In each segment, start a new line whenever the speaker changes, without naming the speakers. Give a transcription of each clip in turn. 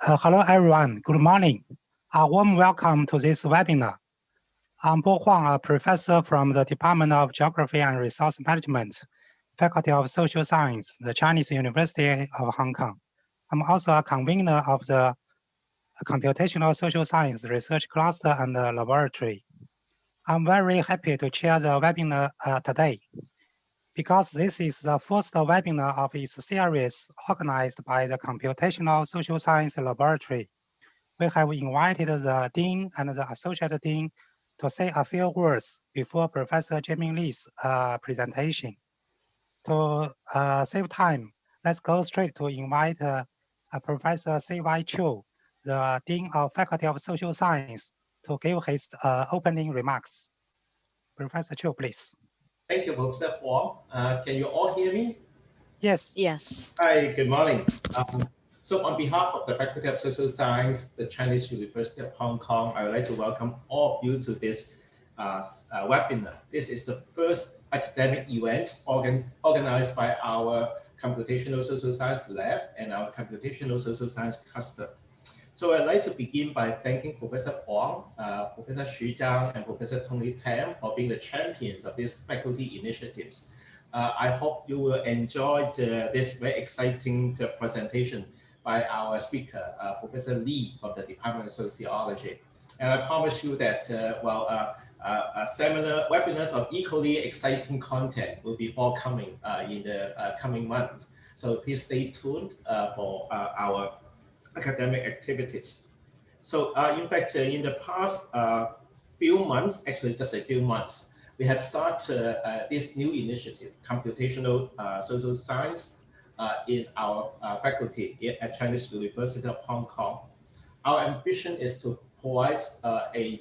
Hello, everyone. Good morning. A warm welcome to this webinar. I'm Bo Huang, a professor from the Department of Geography and Resource Management, Faculty of Social Science, the Chinese University of Hong Kong. I'm also a convener of the Computational Social Science Research Cluster and Laboratory. I'm very happy to chair the webinar today, because this is the first webinar of its series organized by the Computational Social Science Laboratory. We have invited the Dean and the Associate Dean to say a few words before Professor Jaemin Lee's presentation. To save time, let's go straight to invite Professor C.Y. Chu, the Dean of Faculty of Social Science, to give his opening remarks. Professor Chu, please.
Thank you, Professor Huang. Can you all hear me?
Yes.
Yes.
Hi, good morning. So on behalf of the Faculty of Social Science, the Chinese University of Hong Kong, I would like to welcome all of you to this webinar. This is the first academic event organized by our Computational Social Science Lab and our Computational Social Science Cluster. So I'd like to begin by thanking Professor Huang, Professor Xu Zhang, and Professor Tony Tam for being the champions of these faculty initiatives. I hope you will enjoy this very exciting presentation by our speaker, Professor Lee from the Department of Sociology. And I promise you that, webinars of equally exciting content will be forthcoming in the coming months. So please stay tuned for our academic activities. So in fact, in the past few months, actually just a few months, we have started this new initiative, Computational Social Science, in our faculty at Chinese University of Hong Kong. Our ambition is to provide a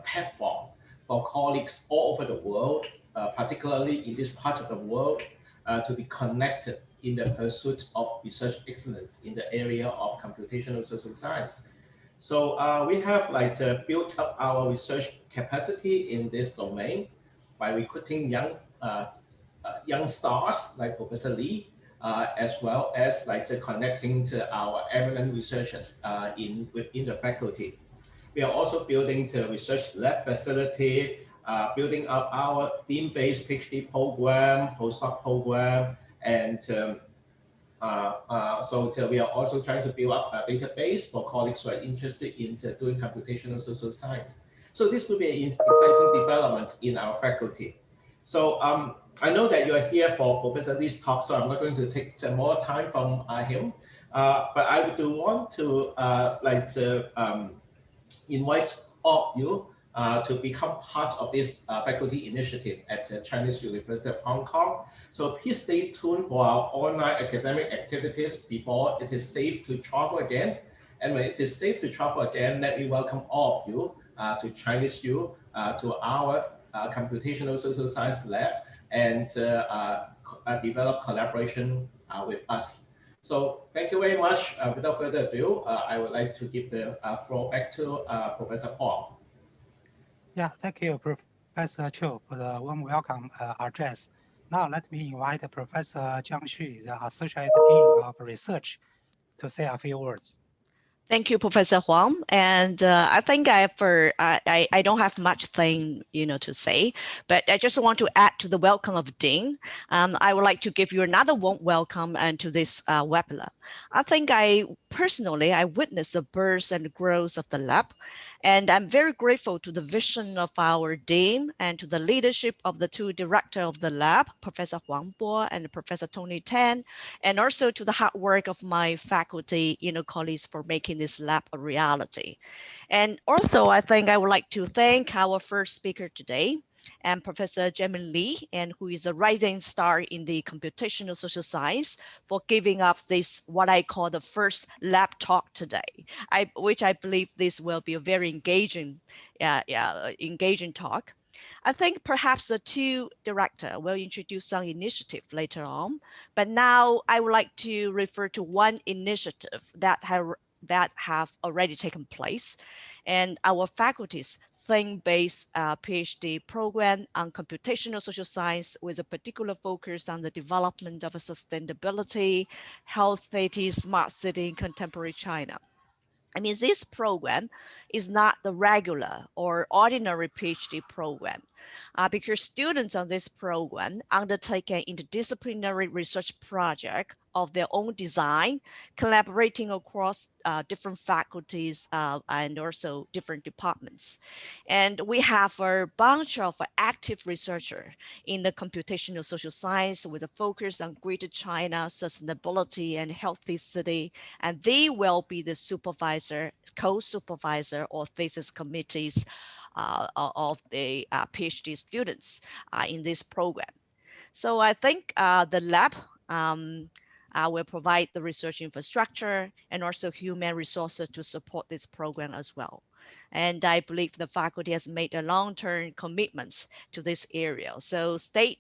platform for colleagues all over the world, particularly in this part of the world, to be connected in the pursuit of research excellence in the area of computational social science. So we have built up our research capacity in this domain by recruiting young stars like Professor Lee, as well as connecting to our eminent researchers within the faculty. We are also building the research lab facility, building up our theme-based PhD program, postdoc program, and so we are also trying to build up a database for colleagues who are interested in doing computational social science. So this will be an exciting development in our faculty. So I know that you are here for Professor Lee's talk, so I'm not going to take some more time from him. But I do want to invite all of you to become part of this faculty initiative at the Chinese University of Hong Kong. So please stay tuned for our online academic activities before it is safe to travel again. And when it is safe to travel again, let me welcome all of you to Chinese U, to our Computational Social Science Lab, and develop collaboration with us. So thank you very much. Without further ado, I would like to give the floor back to Professor Huang.
Yeah, thank you, Professor Chu, for the warm welcome address. Now let me invite Professor Jiang Xu, the Associate Dean of Research, to say a few words.
Thank you, Professor Huang. And I think I don't have much thing to say, but I just want to add to the welcome of Dean. I would like to give you another warm welcome and to this webinar. I think I witnessed the birth and growth of the lab. And I'm very grateful to the vision of our Dean and to the leadership of the two directors of the lab, Professor Huang Bo and Professor Tony Tan, and also to the hard work of my faculty, colleagues for making this lab a reality. And also, I think I would like to thank our first speaker today, and Professor Jaemin Lee, and who is a rising star in the computational social science, for giving us this, what I call the first lab talk today, which I believe this will be a very engaging talk. I think perhaps the two directors will introduce some initiative later on, but now I would like to refer to one initiative that have already taken place, and our faculty's theme-based PhD program on computational social science with a particular focus on the development of sustainability, health, safety, smart city in contemporary China. I mean, this program is not the regular or ordinary PhD program because students on this program undertake an interdisciplinary research project of their own design, collaborating across different faculties and also different departments. And we have a bunch of active researchers in the computational social science with a focus on Greater China, sustainability, and healthy city. And they will be the supervisor, co-supervisor, or thesis committees of the PhD students in this program. So I think the lab will provide the research infrastructure and also human resources to support this program as well. And I believe the faculty has made a long-term commitments to this area. So stay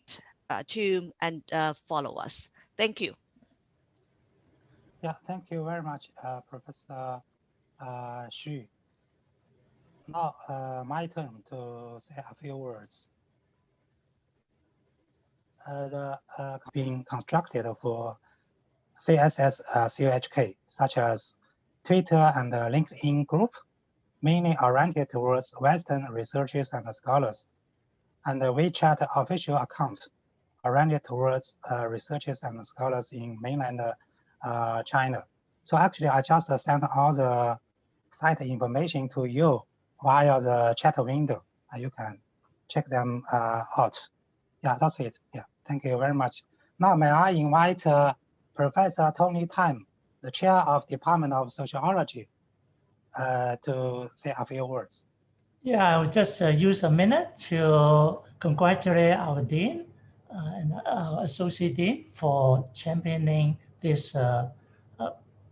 tuned and follow us. Thank you.
Yeah, thank you very much, Professor Xu. Now, my turn to say a few words. Being constructed for CSS CUHK, such as Twitter and LinkedIn group, mainly oriented towards Western researchers and scholars, and the WeChat official account oriented towards researchers and scholars in mainland China. So actually, I just sent all the site information to you via the chat window. You can check them out. Yeah, that's it. Yeah, thank you very much. Now, may I invite Professor Tony Tam, the chair of Department of Sociology, to say a few words.
Yeah, I will just use a minute to congratulate our dean and our associate dean for championing this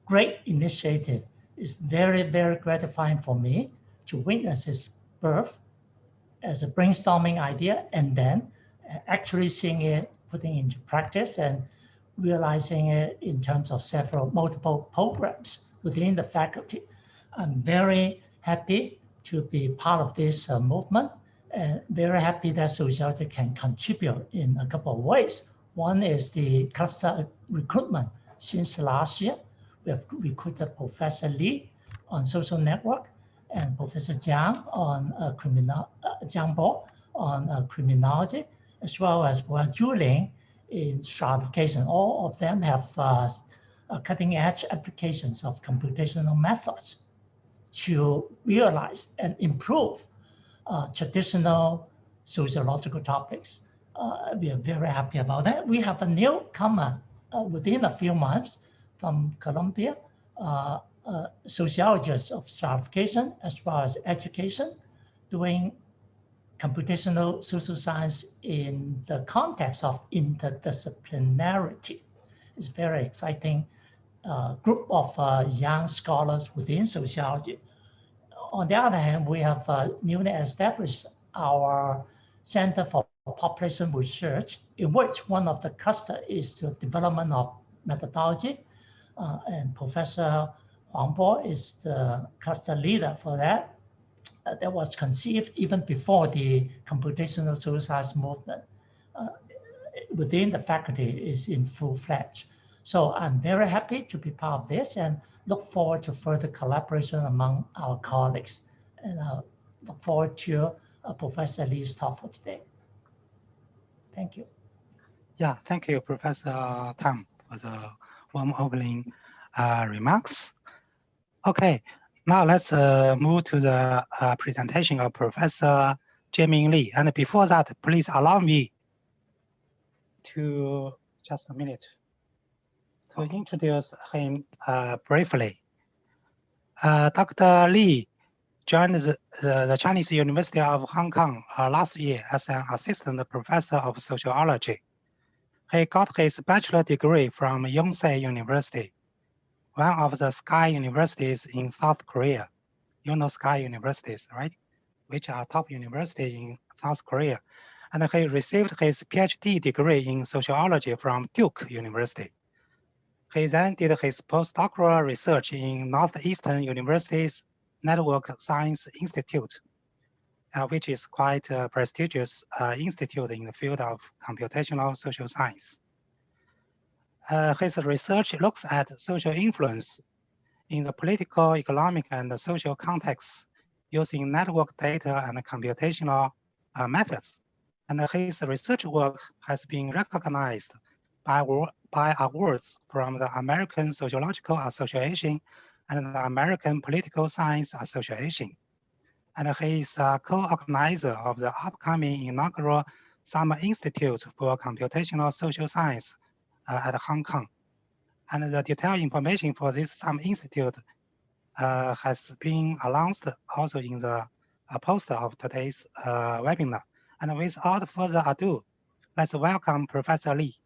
great initiative. It's very, very gratifying for me to witness its birth as a brainstorming idea and then actually seeing it putting into practice and realizing it in terms of multiple programs within the faculty. I'm very happy to be part of this movement and very happy that sociology can contribute in a couple of ways. One is the cluster recruitment. Since last year, we have recruited Professor Lee on social network and Professor Jiang on Jiang Bo on criminology, as well as Julian in stratification. All of them have cutting edge applications of computational methods to realize and improve traditional sociological topics. We are very happy about that. We have a newcomer within a few months from Columbia, sociologists of stratification as well as education, doing computational social science in the context of interdisciplinarity. It's a very exciting group of young scholars within sociology. On the other hand, we have newly established our Center for Population Research, in which one of the cluster is the development of methodology, and Professor Huang Bo is the cluster leader for that. That was conceived even before the computational social science movement within the faculty is in full-fledged. So I'm very happy to be part of this and look forward to further collaboration among our colleagues. And I look forward to Professor Lee's talk for today. Thank you.
Yeah, thank you, Professor Tam, for the warm opening remarks. Okay, now let's move to the presentation of Professor Jaemin Lee. And before that, please allow me to just a minute to introduce him briefly. Dr. Lee joined the Chinese University of Hong Kong last year as an assistant professor of sociology. He got his bachelor degree from Yonsei University, one of the Sky Universities in South Korea. You know Sky Universities, right? Which are top universities in South Korea. And he received his PhD degree in sociology from Duke University. He then did his postdoctoral research in Northeastern University's Network Science Institute, which is quite a prestigious institute in the field of computational social science. His research looks at social influence in the political, economic, and social contexts using network data and computational methods. And his research work has been recognized by awards from the American Sociological Association and the American Political Science Association. And he is a co-organizer of the upcoming inaugural Summer Institute for Computational Social Science at Hong Kong. And the detailed information for this Summer Institute has been announced also in the poster of today's webinar. And without further ado, let's welcome Professor Lee.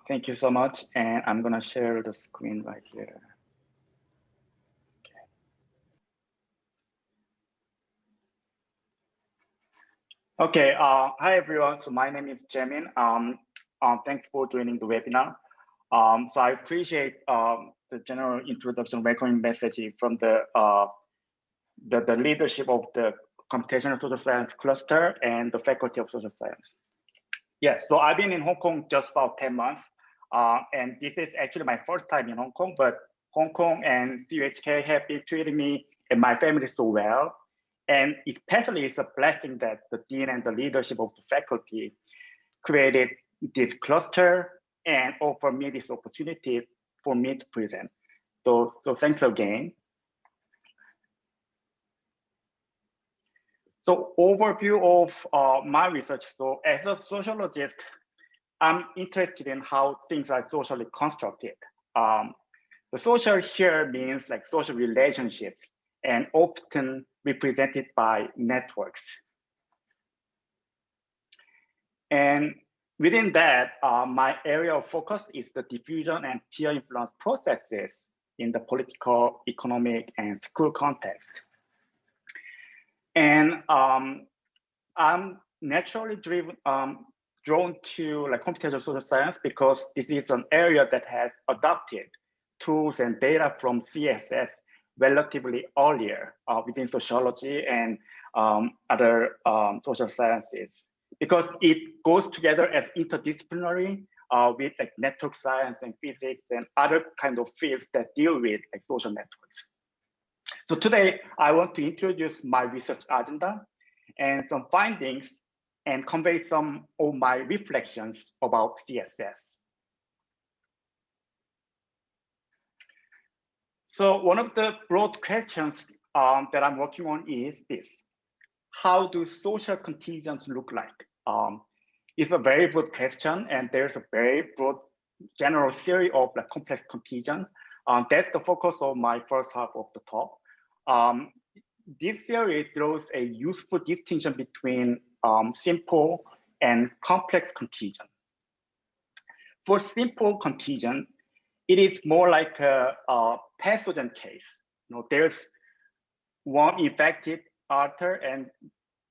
Thank you so much. And I'm going to share the screen right here. Okay. Hi, everyone. So my name is Jaemin. Thanks for joining the webinar. So I appreciate the general introduction welcoming message from the leadership of the Computational Social Science cluster and the Faculty of Social Science. Yes, so I've been in Hong Kong just about 10 months. And this is actually my first time in Hong Kong, but Hong Kong and CUHK have been treating me and my family so well. And especially it's a blessing that the dean and the leadership of the faculty created this cluster and offered me this opportunity for me to present. So thanks again. So overview of my research. So as a sociologist, I'm interested in how things are socially constructed. The social here means like social relationships and often represented by networks. And within that, my area of focus is the diffusion and peer influence processes in the political, economic, and school context. And I'm naturally drawn to like computational social science because this is an area that has adopted tools and data from CSS relatively earlier within sociology and other social sciences, because it goes together as interdisciplinary with like network science and physics and other kind of fields that deal with like social networks. So today I want to introduce my research agenda and some findings and convey some of my reflections about CSS. So one of the broad questions that I'm working on is this: how do social contagions look like? It's a very broad question, and there's a very broad general theory of like complex contagion. That's the focus of my first half of the talk. This theory draws a useful distinction between simple and complex contagion. For simple contagion, it is more like a pathogen case. There's one infected author and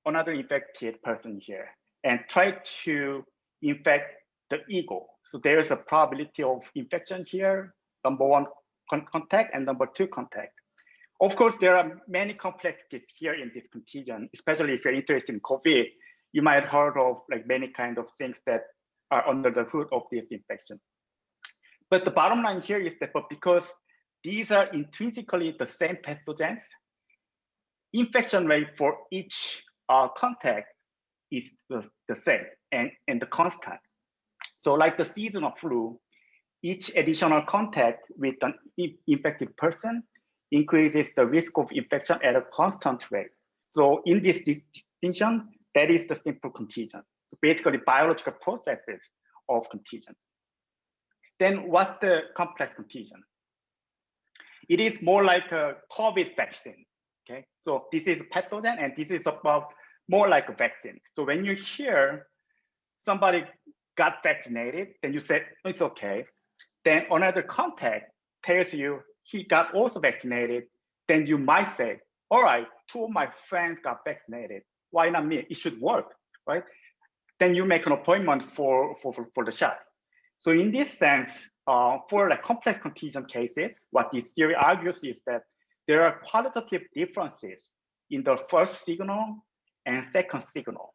another infected person here, and try to infect the ego. So there's a probability of infection here, number one contact and number two contact. Of course, there are many complexities here in this contagion, especially if you're interested in COVID. You might have heard of like many kind of things that are under the hood of this infection. But the bottom line here is that because these are intrinsically the same pathogens, infection rate for each contact is the same and the constant. So like the seasonal flu, each additional contact with an infected person increases the risk of infection at a constant rate. So in this distinction, that is the simple contagion. So basically biological processes of contagion. Then what's the complex contagion? It is more like a COVID vaccine, okay? So this is a pathogen and this is about more like a vaccine. So when you hear somebody got vaccinated, then you say, it's okay. Then another contact tells you he got also vaccinated, then you might say, all right, two of my friends got vaccinated. Why not me? It should work, right? Then you make an appointment for the shot. So in this sense, for like complex contagion cases, what this theory argues is that there are qualitative differences in the first signal and second signal.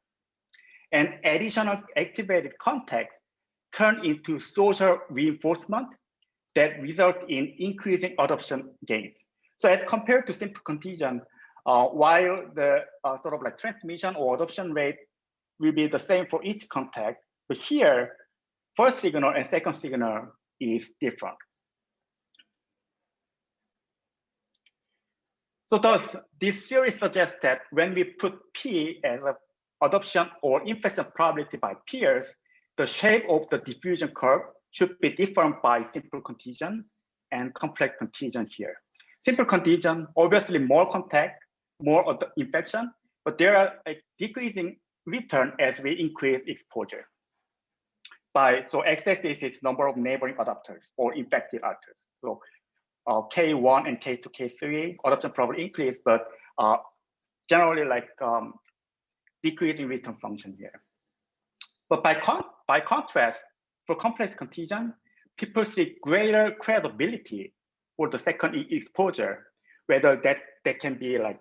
And additional activated contacts turn into social reinforcement that result in increasing adoption gains. So as compared to simple contagion, while the sort of like transmission or adoption rate will be the same for each contact, but here, first signal and second signal is different. So thus, this theory suggests that when we put P as an adoption or infection probability by peers, the shape of the diffusion curve should be different by simple contagion and complex contagion here. Simple contagion, obviously more contact, more infection, but there are a decreasing return as we increase exposure. So x-axis is number of neighboring adapters or infected actors. So K1 and K2, K3, adoption probably increase, but generally like decreasing return function here. But by contrast, for complex contagion, people see greater credibility for the second exposure, whether that can be like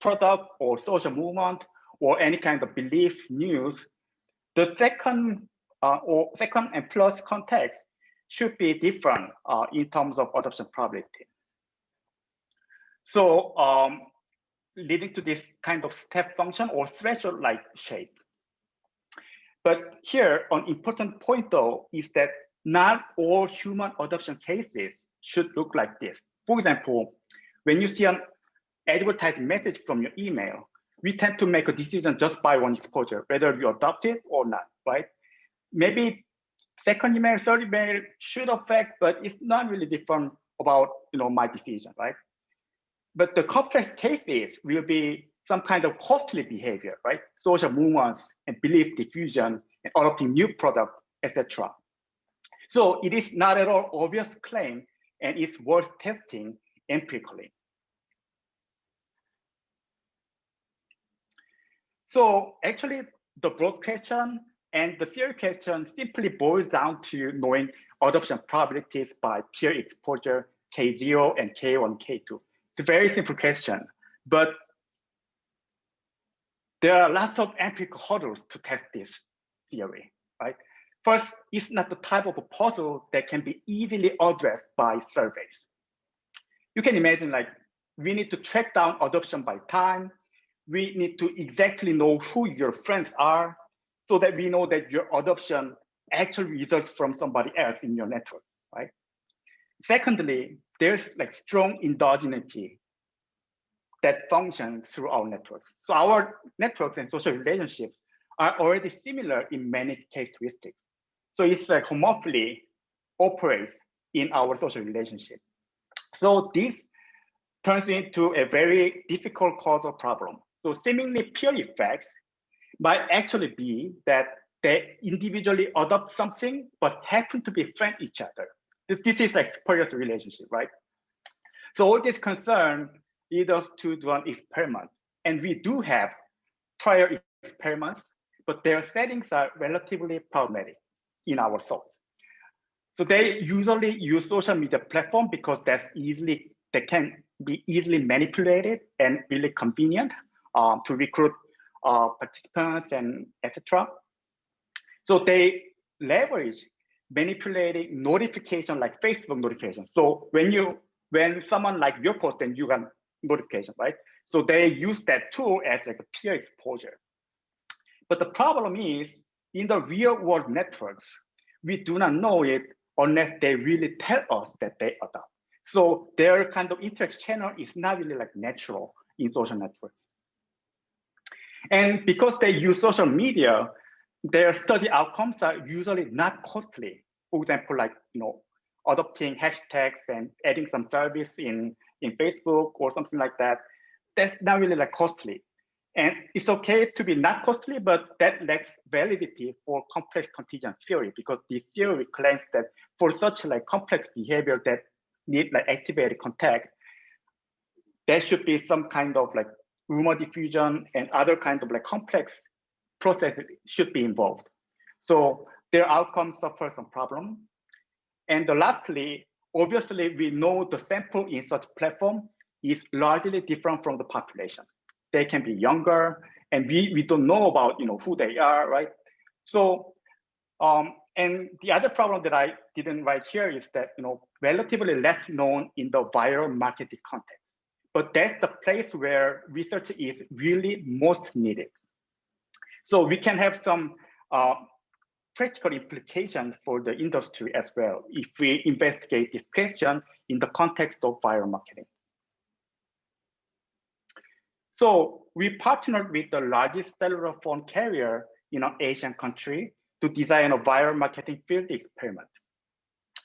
product or social movement or any kind of belief news. The second and plus context should be different in terms of adoption probability. So leading to this kind of step function or threshold-like shape. But here, an important point though is that not all human adoption cases should look like this. For example, when you see an advertising message from your email, we tend to make a decision just by one exposure, whether we adopt it or not, right? Maybe second email, third email should affect, but it's not really different about my decision, right? But the complex cases will be some kind of costly behavior, right? Social movements and belief diffusion and adopting new product, etc. So it is not at all obvious claim and it's worth testing empirically. So actually the broad question and the theory question simply boils down to knowing adoption probabilities by peer exposure K0 and K1, K2. It's a very simple question, but there are lots of empirical hurdles to test this theory, right? First, it's not the type of a puzzle that can be easily addressed by surveys. You can imagine like we need to track down adoption by time. We need to exactly know who your friends are so that we know that your adoption actually results from somebody else in your network, right? Secondly, there's like strong endogeneity that functions through our networks. So our networks and social relationships are already similar in many characteristics. So it's like homophily operates in our social relationship. So this turns into a very difficult causal problem. So seemingly pure effects might actually be that they individually adopt something, but happen to befriend each other. This is like spurious relationship, right? So all this concern leads us to do an experiment. And we do have prior experiments, but their settings are relatively problematic in our thoughts. So they usually use social media platform because they can be easily manipulated and really convenient to recruit participants and etc. So they leverage manipulating notification like Facebook notification. So when someone like your post, then you get notification, right? So they use that tool as like a peer exposure. But the problem is in the real world networks, we do not know it unless they really tell us that they adopt. So their kind of interaction channel is not really like natural in social networks. And because they use social media, their study outcomes are usually not costly. For example, like adopting hashtags and adding some service in Facebook or something like that. That's not really like costly. And it's okay to be not costly, but that lacks validity for complex contingent theory because the theory claims that for such like complex behavior that need like activated context, there should be some kind of like rumor diffusion and other kind of like complex processes should be involved. So their outcomes suffer some problem. And lastly, obviously we know the sample in such platform is largely different from the population. They can be younger and we don't know about who they are, right? So And the other problem that I didn't write here is that, relatively less known in the viral marketing context. But that's the place where research is really most needed. So we can have some practical implications for the industry as well if we investigate this question in the context of viral marketing. So we partnered with the largest cellular phone carrier in an Asian country to design a viral marketing field experiment.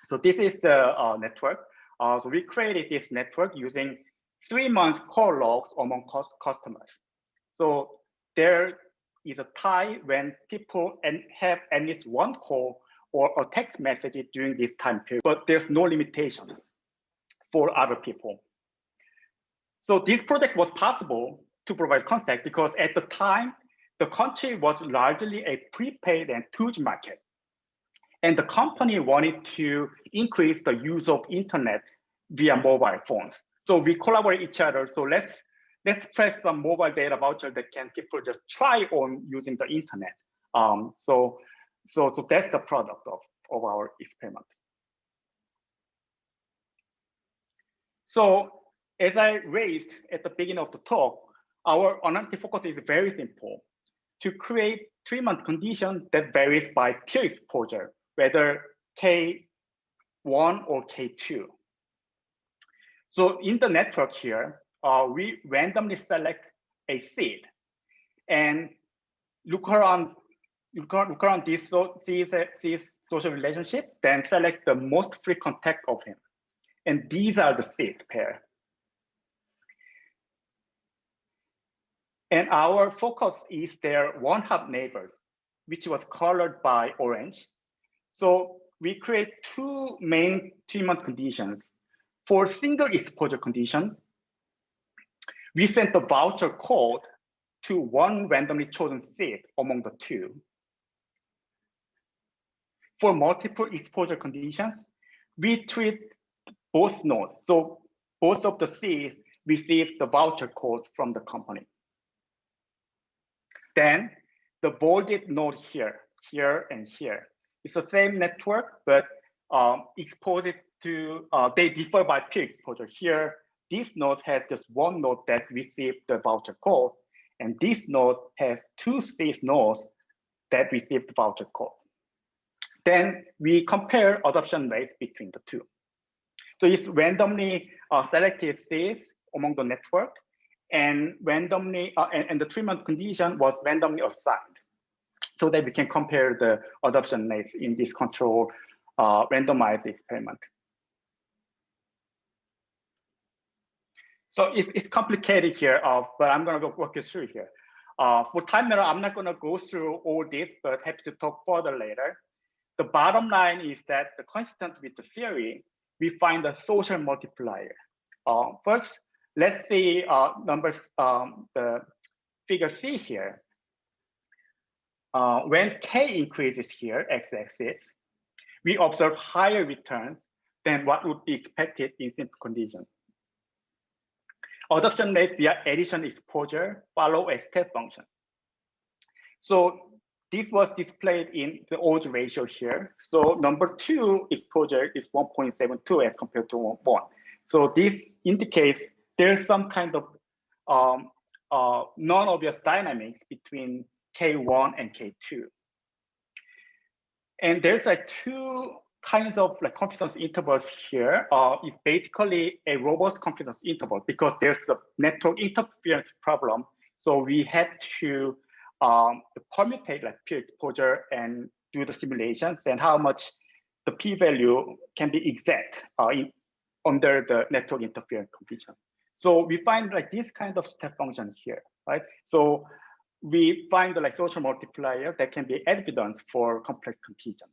So this is the network. So we created this network using 3 months call logs among customers. So there is a time when people have at least one call or a text message during this time period, but there's no limitation for other people. So this project was possible to provide context because at the time, the country was largely a prepaid and 2G market. And the company wanted to increase the use of internet via mobile phones. So we collaborate each other. So let's press some mobile data voucher that can people just try on using the internet. So that's the product of our experiment. So as I raised at the beginning of the talk, our analytic focus is very simple: to create treatment condition that varies by peer exposure, whether K1 or K2. So in the network here, we randomly select a seed and look around these social relationships, then select the most frequent tag of him. And these are the seed pair. And our focus is their one-hop neighbors, which was colored by orange. So we create two main treatment conditions. For single exposure condition, we sent the voucher code to one randomly chosen seed among the two. For multiple exposure conditions, we treat both nodes. So both of the seeds receive the voucher code from the company. Then the bolded node here, and here. It's the same network, but expose it to, they differ by peer exposure. Here, this node has just one node that received the voucher code, and this node has two seed nodes that received the voucher code. Then we compare adoption rates between the two. So it's randomly selected seeds among the network, and randomly, and the treatment condition was randomly assigned, so that we can compare the adoption rates in this control randomized experiment. So it's complicated here, but I'm going to walk you through here. For time matter, I'm not going to go through all this, but happy to talk further later. The bottom line is that the consistent with the theory, we find a social multiplier. First, let's see numbers, the figure C here. When K increases here, x-axis, we observe higher returns than what would be expected in simple conditions. Adoption rate via addition exposure follow a step function. So this was displayed in the odds ratio here. So number 2 exposure is 1.72 as compared to 1. So this indicates there's some kind of non-obvious dynamics between K1 and K2. And there's like two kinds of like confidence intervals here. It's basically a robust confidence interval because there's a network interference problem. So we had to permutate like peer exposure and do the simulations and how much the p-value can be exact under the network interference condition. So we find like this kind of step function here, right? So we find the like social multiplier that can be evidence for complex contagions.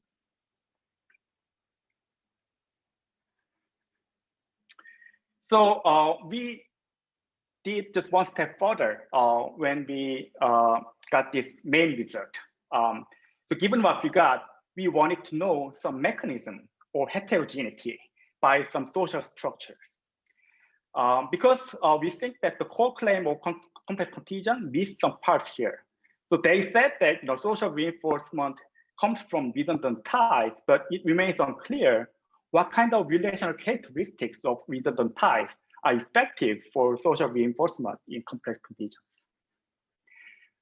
So we did just one step further when we got this main result. So given what we got, we wanted to know some mechanism or heterogeneity by some social structures. Because we think that the core claim of complex contagion missed some parts here. So they said that social reinforcement comes from redundant ties, but it remains unclear what kind of relational characteristics of redundant ties are effective for social reinforcement in complex conditions.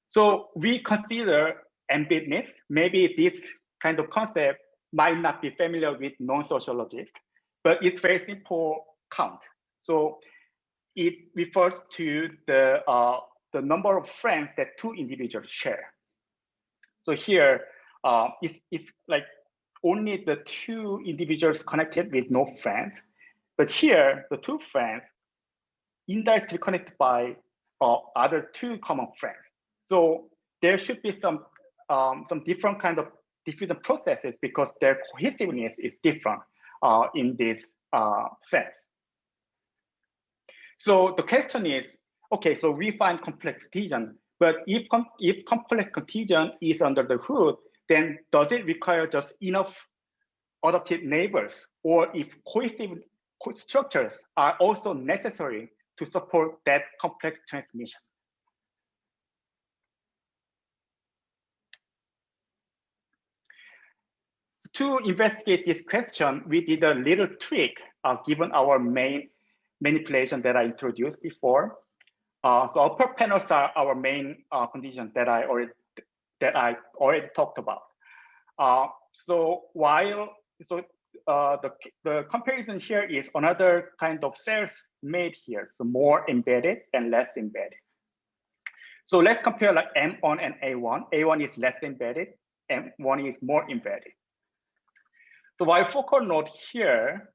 So we consider embeddedness. Maybe this kind of concept might not be familiar with non-sociologists, but it's very simple count. So it refers to the number of friends that two individuals share. So here, it's like only the two individuals connected with no friends. But here, the two friends indirectly connected by other two common friends. So there should be some different kind of diffusion processes because their cohesiveness is different in this sense. So the question is, okay, so we find complex contagion, but if complex contagion is under the hood, then does it require just enough adaptive neighbors, or if cohesive structures are also necessary to support that complex transmission? To investigate this question, we did a little trick given our main manipulation that I introduced before. So upper panels are our main conditions that I already talked about. So the comparison here is another kind of cells made here, so more embedded and less embedded. So let's compare like M1 and A1. A1 is less embedded, M1 is more embedded. So while focal node here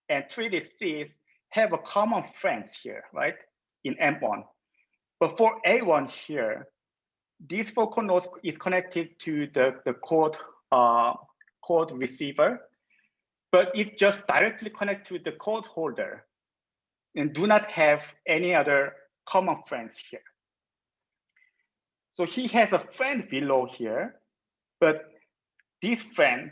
and treated Cs have a common friends here, right, in M1. But for A1 here, this focal node is connected to the code receiver, but it just directly connects to the code holder and do not have any other common friends here. So he has a friend below here, but this friend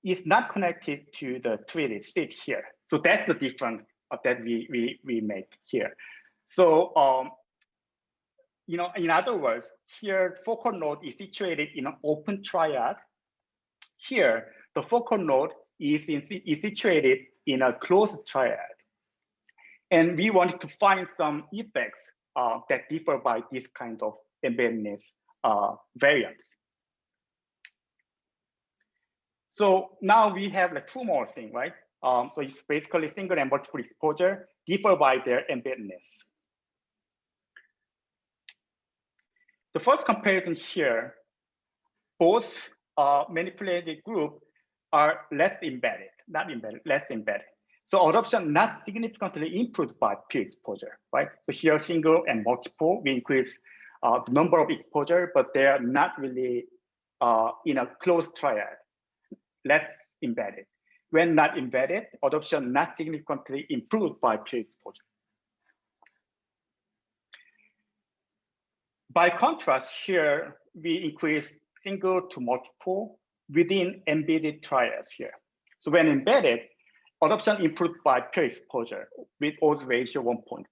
is not connected to the treated seed here. So that's the difference that we make here. So, you know, in other words, here focal node is situated in an open triad. Here, the focal node is situated in a closed triad. And we wanted to find some effects that differ by this kind of embeddedness variance. So now we have like two more things, right? So it's basically single and multiple exposure differ by their embeddedness. The first comparison here, both manipulated group are less embedded, not embedded, less embedded. So adoption not significantly improved by peer exposure, right? So here single and multiple, we increase the number of exposure, but they are not really in a closed triad, less embedded. When not embedded, adoption not significantly improved by peer exposure. By contrast, here we increase single to multiple within embedded triads here. So when embedded, adoption improved by peer exposure with odds ratio 1.4.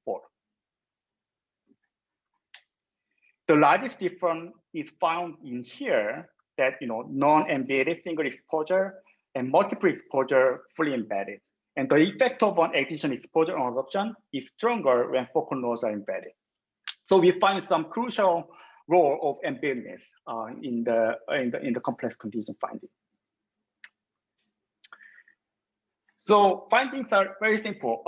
The largest difference is found in here that, you know, non-embedded single exposure and multiple exposure fully embedded. And the effect of an addition exposure on adoption is stronger when focal nodes are embedded. So we find some crucial role of embeddedness in the complex condition finding. So findings are very simple.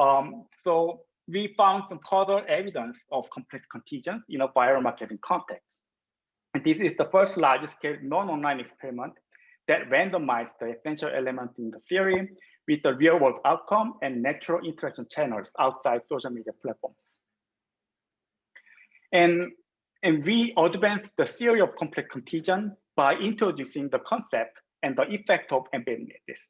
So we found some causal evidence of complex contagions in a viral marketing context. And this is the first large-scale non-online experiment that randomized the essential element in the theory with the real-world outcome and natural interaction channels outside social media platforms. And we advanced the theory of complex contagion by introducing the concept and the effect of embeddedness.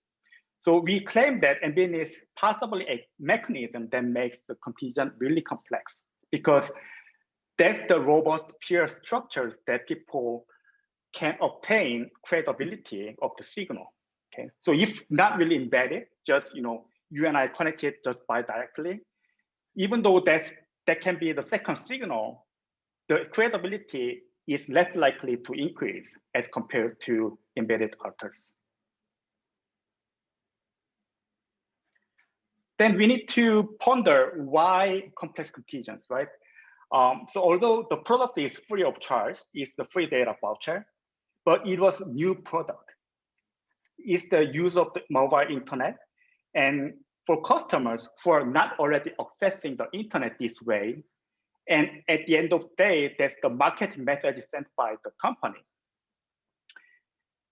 So we claim that embeddedness is possibly a mechanism that makes the contagion really complex, because that's the robust peer structures that people can obtain credibility of the signal. Okay, so if not really embedded, just, you know, you and I connected just bidirectly, even though that can be the second signal, the credibility is less likely to increase as compared to embedded authors. Then we need to ponder why complex contagions, right? So although the product is free of charge, it's the free data voucher, but it was new product. It's the use of the mobile internet. And for customers who are not already accessing the internet this way, and at the end of the day, that's the marketing message sent by the company.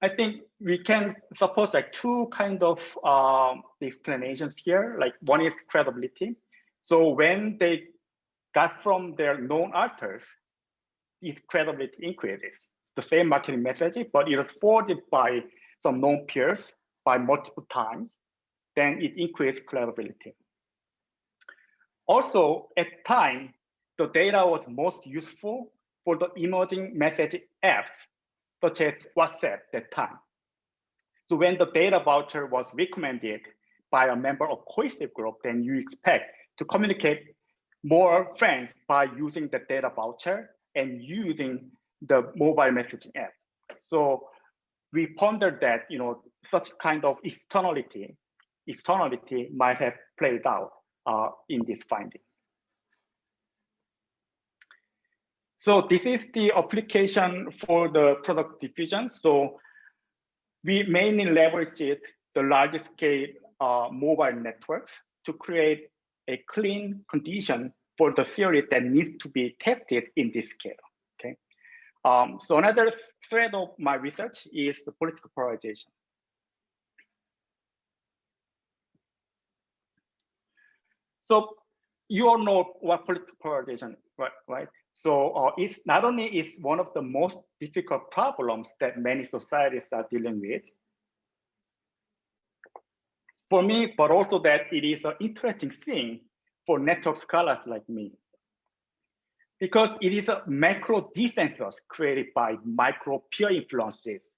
I think we can suppose like two kind of explanations here. Like one is credibility. So when they got from their known authors, its credibility increases. The same marketing message, but it was forwarded by some known peers by multiple times, then it increased credibility. Also, at the time, the data was most useful for the emerging message apps, such as WhatsApp at that time. So when the data voucher was recommended by a member of cohesive group, then you expect to communicate more friends by using the data voucher and using the mobile messaging app. So we pondered that, such kind of externality might have played out in this finding. So this is the application for the product diffusion. So we mainly leveraged the large scale mobile networks to create a clean condition for the theory that needs to be tested in this scale. Okay. So another thread of my research is the political polarization. So you all know what political polarization, right? So it's not only is one of the most difficult problems that many societies are dealing with for me, but also that it is an interesting thing for network scholars like me, because it is a macro dissensus created by micro peer influences.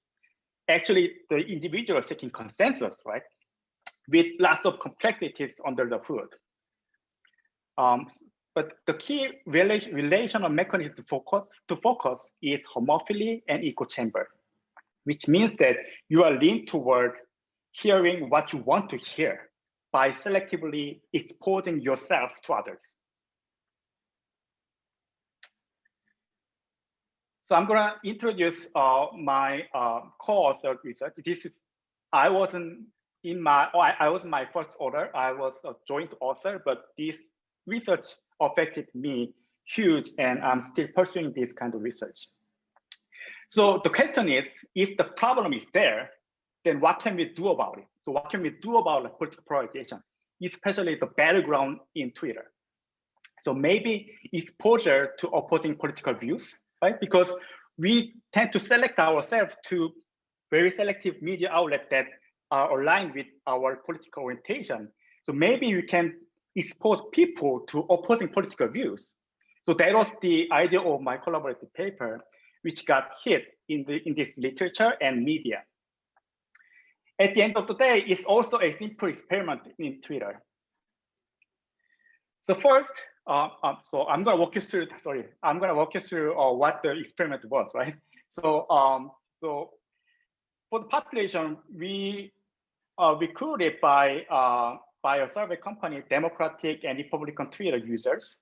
Actually, the individual seeking consensus, right, with lots of complexities under the hood. But the key relational mechanism to focus is homophily and echo chamber, which means that you are leaned toward hearing what you want to hear by selectively exposing yourself to others. So I'm gonna introduce my co-author research. I was my first author. I was a joint author, but this research affected me huge, and I'm still pursuing this kind of research. So the question is, if the problem is there, then what can we do about it? So what can we do about political polarization, especially the battleground in Twitter? So maybe exposure to opposing political views, right? Because we tend to select ourselves to very selective media outlets that are aligned with our political orientation. So maybe you can expose people to opposing political views. So that was the idea of my collaborative paper, which got hit in this literature and media. At the end of the day, it's also a simple experiment in Twitter. So first, so I'm going to walk you through. I'm going to walk you through what the experiment was, right? So, so for the population, we recruited by a survey company, Democratic and Republican Twitter users.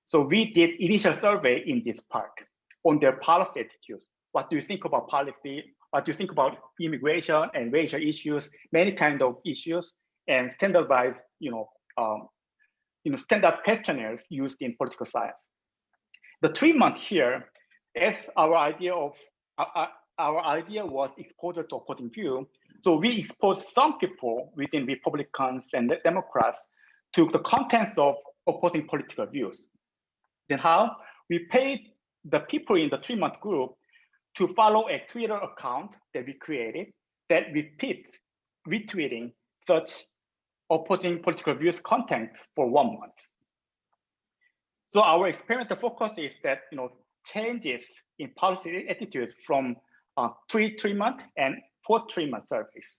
So we did initial survey in this part on their policy attitudes. What do you think about policy? What do you think about immigration and racial issues? Many kind of issues, and standardized, standard questionnaires used in political science. The 3 month here, as our idea was exposure to opposing view. So we exposed some people within Republicans and Democrats to the contents of opposing political views. Then how? We paid the people in the 3 month group to follow a Twitter account that we created that repeats retweeting such opposing political views content for 1 month. So our experimental focus is that changes in policy attitudes from pre-3 month and post-3 month surveys.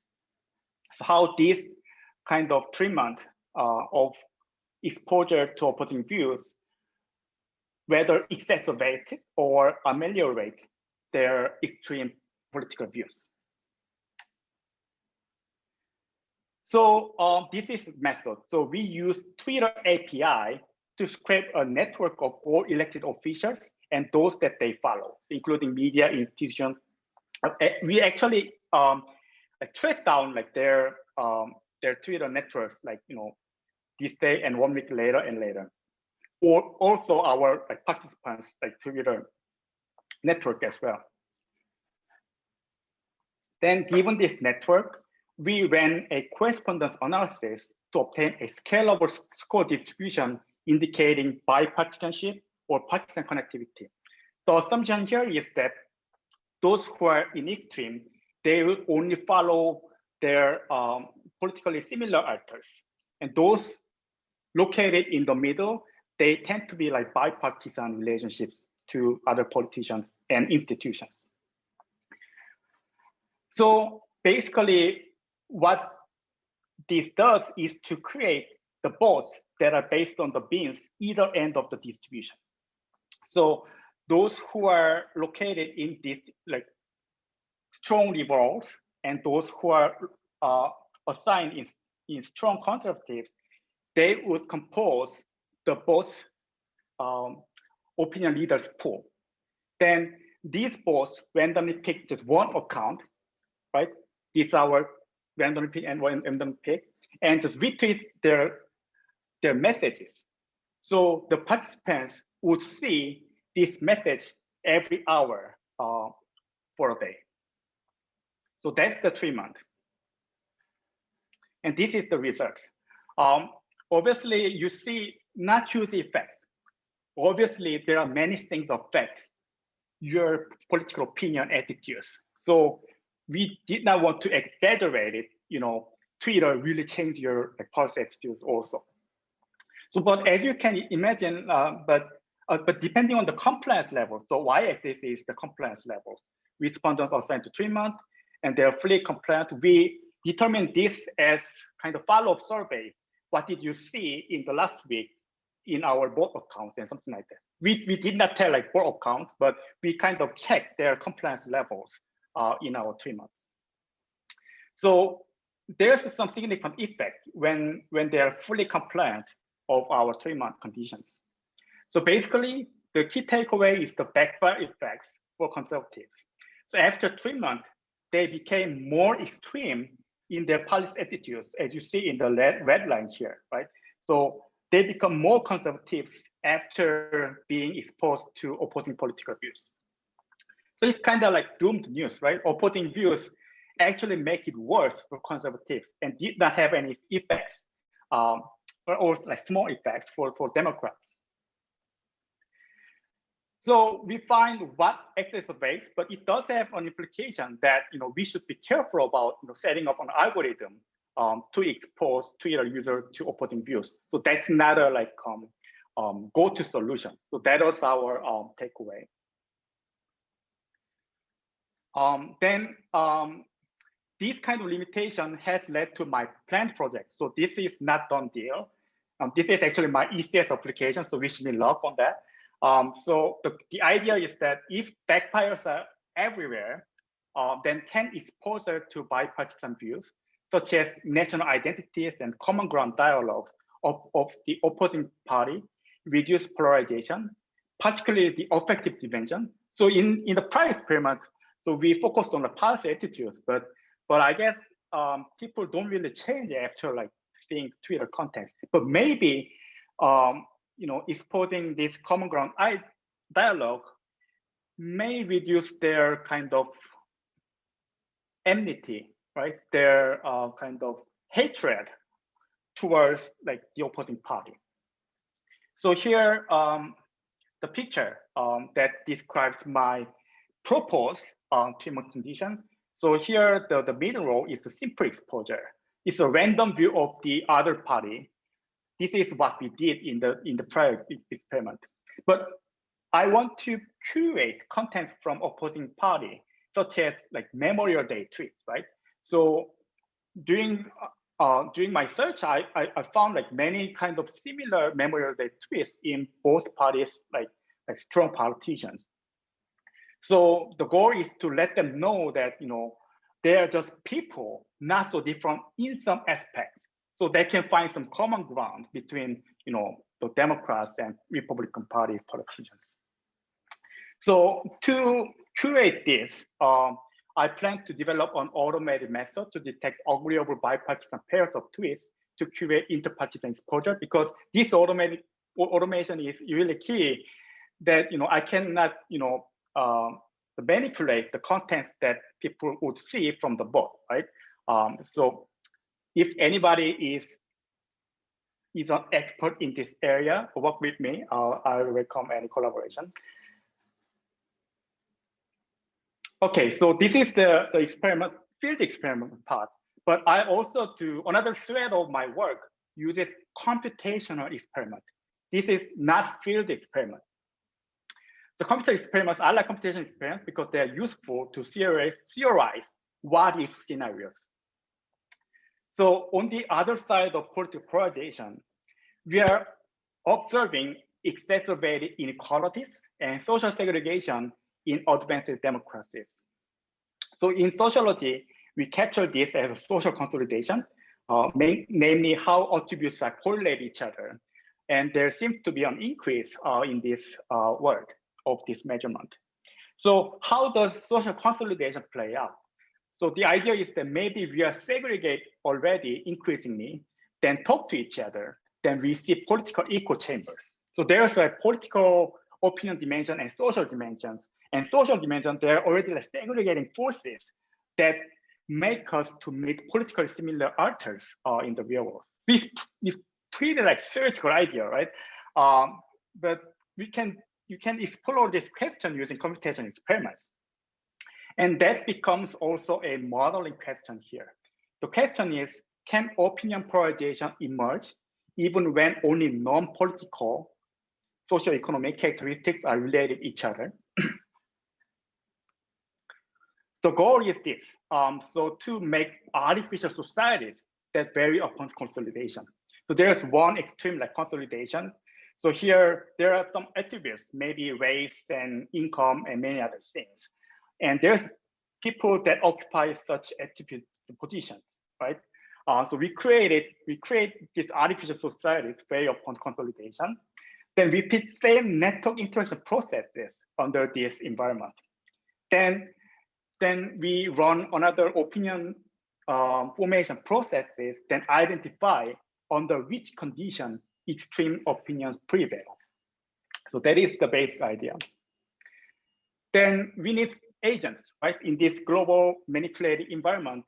So how this kind of 3 month of exposure to opposing views, whether exacerbates or ameliorates their extreme political views. So this is the method. So we use Twitter API to scrape a network of all elected officials and those that they follow, including media institutions. We actually track down like their Twitter networks, like this day and 1 week later and later, or also our participants like Twitter network as well. Then, given this network, we ran a correspondence analysis to obtain a scalable score distribution indicating bipartisanship or partisan connectivity. The assumption here is that those who are in extreme, they will only follow their politically similar actors. And those located in the middle, they tend to be like bipartisan relationships to other politicians and institutions. So basically, what this does is to create the bots that are based on the bins either end of the distribution. So those who are located in this like strong liberals and those who are assigned in strong conservatives, they would compose the both opinion leaders pool. Then these bots randomly pick just one account, right? These are our randomly pick and random pick, and just retweet their messages. So the participants would see this message every hour for a day. So that's the treatment. And this is the result. Obviously, you see not huge effects. Obviously, there are many things affect your political opinion attitudes. So we did not want to exaggerate it. Twitter really changed your policy attitudes also. So, but as you can imagine, but depending on the compliance level, so y-axis is the compliance level. Respondents are assigned to treatment, and they're fully compliant. We determine this as kind of follow-up survey. What did you see in the last week in our board accounts and something like that? We did not tell like board accounts, but we kind of checked their compliance levels in our treatment. So there's some significant effect when they are fully compliant of our treatment conditions. So basically, the key takeaway is the backfire effects for conservatives. So after treatment, they became more extreme in their policy attitudes, as you see in the red line here, right? So they become more conservative after being exposed to opposing political views. So it's kind of like doomed news, right? Opposing views actually make it worse for conservatives and did not have any effects, or like small effects for Democrats. So we find what exacerbates, but it does have an implication that we should be careful about setting up an algorithm to expose Twitter users to opposing views. So that's not a like go-to solution. So that was our takeaway. Then this kind of limitation has led to my planned project. So this is not done deal. This is actually my ECS application, so wish me luck on that. So the idea is that if backfires are everywhere, then can exposure to bipartisan views, such as national identities and common ground dialogues of the opposing party, reduce polarization, particularly the affective dimension. So in the prior experiment, so we focused on the policy attitudes, but I guess people don't really change after like seeing Twitter content. But maybe exposing this common ground dialogue may reduce their kind of enmity, right? Their kind of hatred towards like the opposing party. So here, the picture that describes my proposed treatment condition. So here, the middle row is a simple exposure. It's a random view of the other party. This is what we did in the prior experiment. But I want to curate content from opposing party, such as like Memorial Day tweets, right? So during my search, I found like many kind of similar Memorial Day tweets in both parties, like strong politicians. So the goal is to let them know that they are just people, not so different in some aspects. So they can find some common ground between, the Democrats and Republican Party politicians. So to curate this, I plan to develop an automated method to detect agreeable bipartisan pairs of twists to curate interpartisan exposure, because this automation is really key. That I cannot manipulate the contents that people would see from the book, right? So if anybody is an expert in this area, work with me. I welcome any collaboration. Okay, so this is the experiment, field experiment part. But I also do another thread of my work uses computational experiment. This is not field experiment. The computational experiments, I like computational experiments because they are useful to theorize what if scenarios. So on the other side of political polarization, we are observing exacerbated inequalities and social segregation in advanced democracies. So in sociology, we capture this as a social consolidation, namely how attributes are correlate each other. And there seems to be an increase in this work of this measurement. So how does social consolidation play out? So the idea is that maybe we are segregate already increasingly, then talk to each other, then we see political echo chambers. So there's a political opinion dimension and social dimensions. And social dimension, they're already like segregating forces that make us to meet politically similar actors in the real world. This pretty like theoretical idea, right? But you can explore this question using computational experiments. And that becomes also a modeling question here. The question is, can opinion polarization emerge even when only non-political socioeconomic characteristics are related to each other? The goal is this, so to make artificial societies that vary upon consolidation. So there's one extreme like consolidation. So here, there are some attributes, maybe race and income and many other things. And there's people that occupy such attribute positions, right? So we create these artificial societies based upon consolidation. Then we repeat same network interaction processes under this environment. Then we run another opinion formation processes, then identify under which condition extreme opinions prevail. So that is the basic idea. Then we need agents, right? In this global manipulated environment,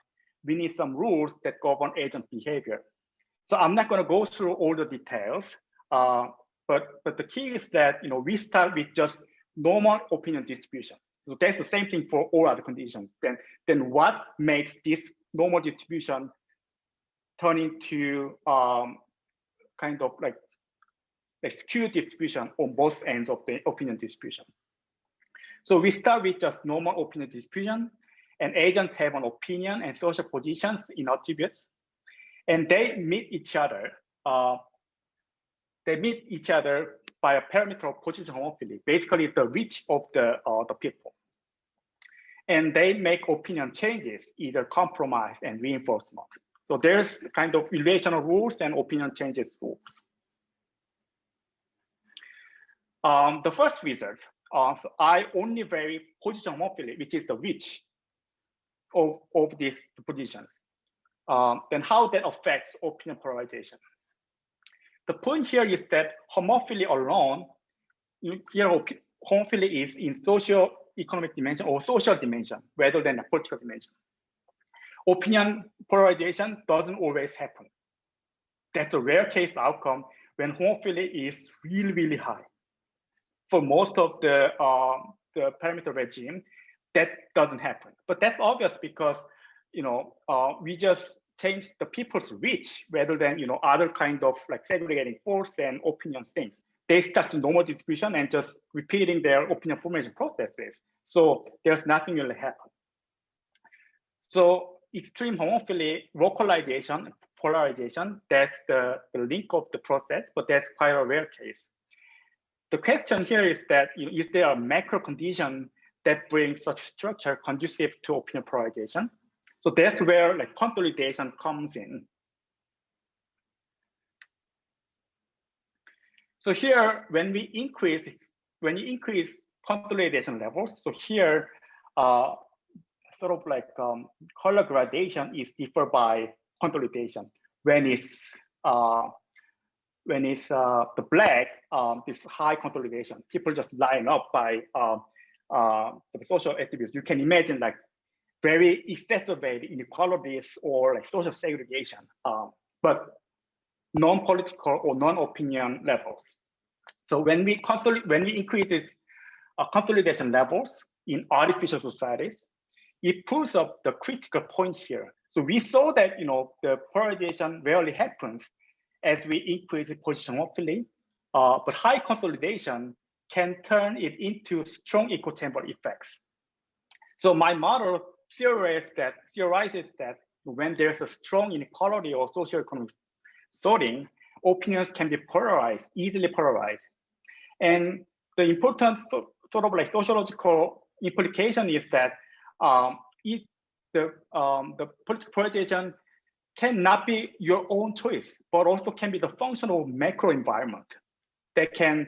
we need some rules that govern agent behavior. So I'm not going to go through all the details, but the key is that we start with just normal opinion distribution. So that's the same thing for all other conditions. Then what makes this normal distribution turn into kind of like a skewed distribution on both ends of the opinion distribution? So we start with just normal opinion distribution, and agents have an opinion and social positions in attributes, and they meet each other. They meet each other by a parameter of position homophily, basically the reach of the people. And they make opinion changes, either compromise and reinforcement. So there's kind of relational rules and opinion changes rules. The first result, so I only vary position homophily, which is the reach of these positions. Then how that affects opinion polarization. The point here is that homophily alone, here homophily is in socio-economic dimension or social dimension rather than a political dimension. Opinion polarization doesn't always happen. That's a rare case outcome when homophily is really, really high. For most of the parameter regime, that doesn't happen. But that's obvious because we just change the people's reach rather than other kind of like segregating force and opinion things. They start to normal distribution and just repeating their opinion formation processes. So there's nothing really happen. So extreme homophily, localization, polarization, that's the link of the process, but that's quite a rare case. The question here is that is there a macro condition that brings such structure conducive to opinion polarization? So that's where like consolidation comes in. So here, when you increase consolidation levels, so here, sort of like color gradation is differed by consolidation. When it's the black, this high consolidation, people just line up by the social attributes. You can imagine like very exacerbated inequalities or like social segregation, but non-political or non-opinion levels. So when we increase this consolidation levels in artificial societies, it pulls up the critical point here. So we saw that the polarization rarely happens as we increase it positionally, but high consolidation can turn it into strong echo chamber effects. So my model theorizes that when there's a strong inequality or socioeconomic sorting, opinions can be polarized, easily polarized. And the important sort of like sociological implication is that if the political polarization cannot be your own choice, but also can be the functional macro environment that can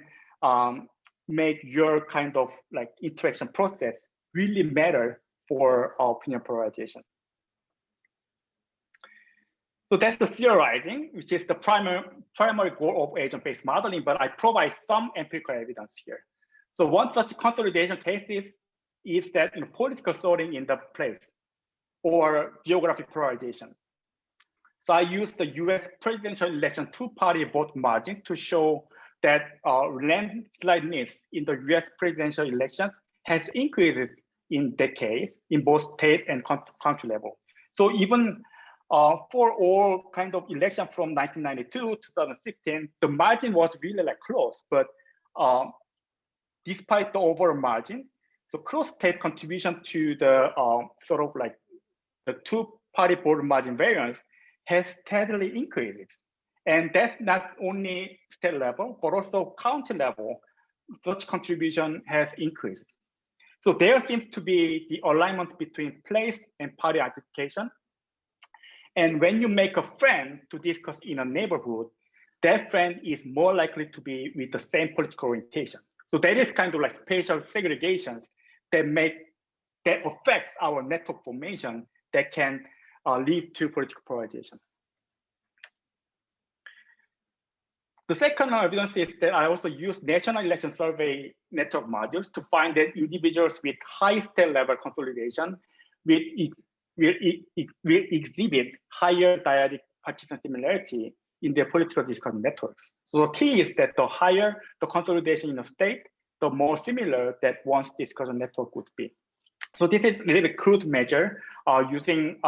make your kind of like interaction process really matter for opinion polarization. So that's the theorizing, which is the primary goal of agent-based modeling, but I provide some empirical evidence here. So one such consolidation case is that political sorting in the place or geographic polarization. So I used the US presidential election two-party vote margins to show that landslideness in the US presidential elections has increased in decades in both state and country level. So even for all kind of election from 1992 to 2016, the margin was really like close, but despite the overall margin, so cross-state contribution to the sort of like the two-party vote margin variance has steadily increased. And that's not only state level, but also county level, such contribution has increased. So there seems to be the alignment between place and party identification. And when you make a friend to discuss in a neighborhood, that friend is more likely to be with the same political orientation. So that is kind of like spatial segregations that affects our network formation that can lead to political polarization. The second evidence is that I also use National Election Survey network modules to find that individuals with high state level consolidation will exhibit higher dyadic partition similarity in their political discussion networks. So the key is that the higher the consolidation in a state, the more similar that one's discussion network would be. So this is a little bit crude measure using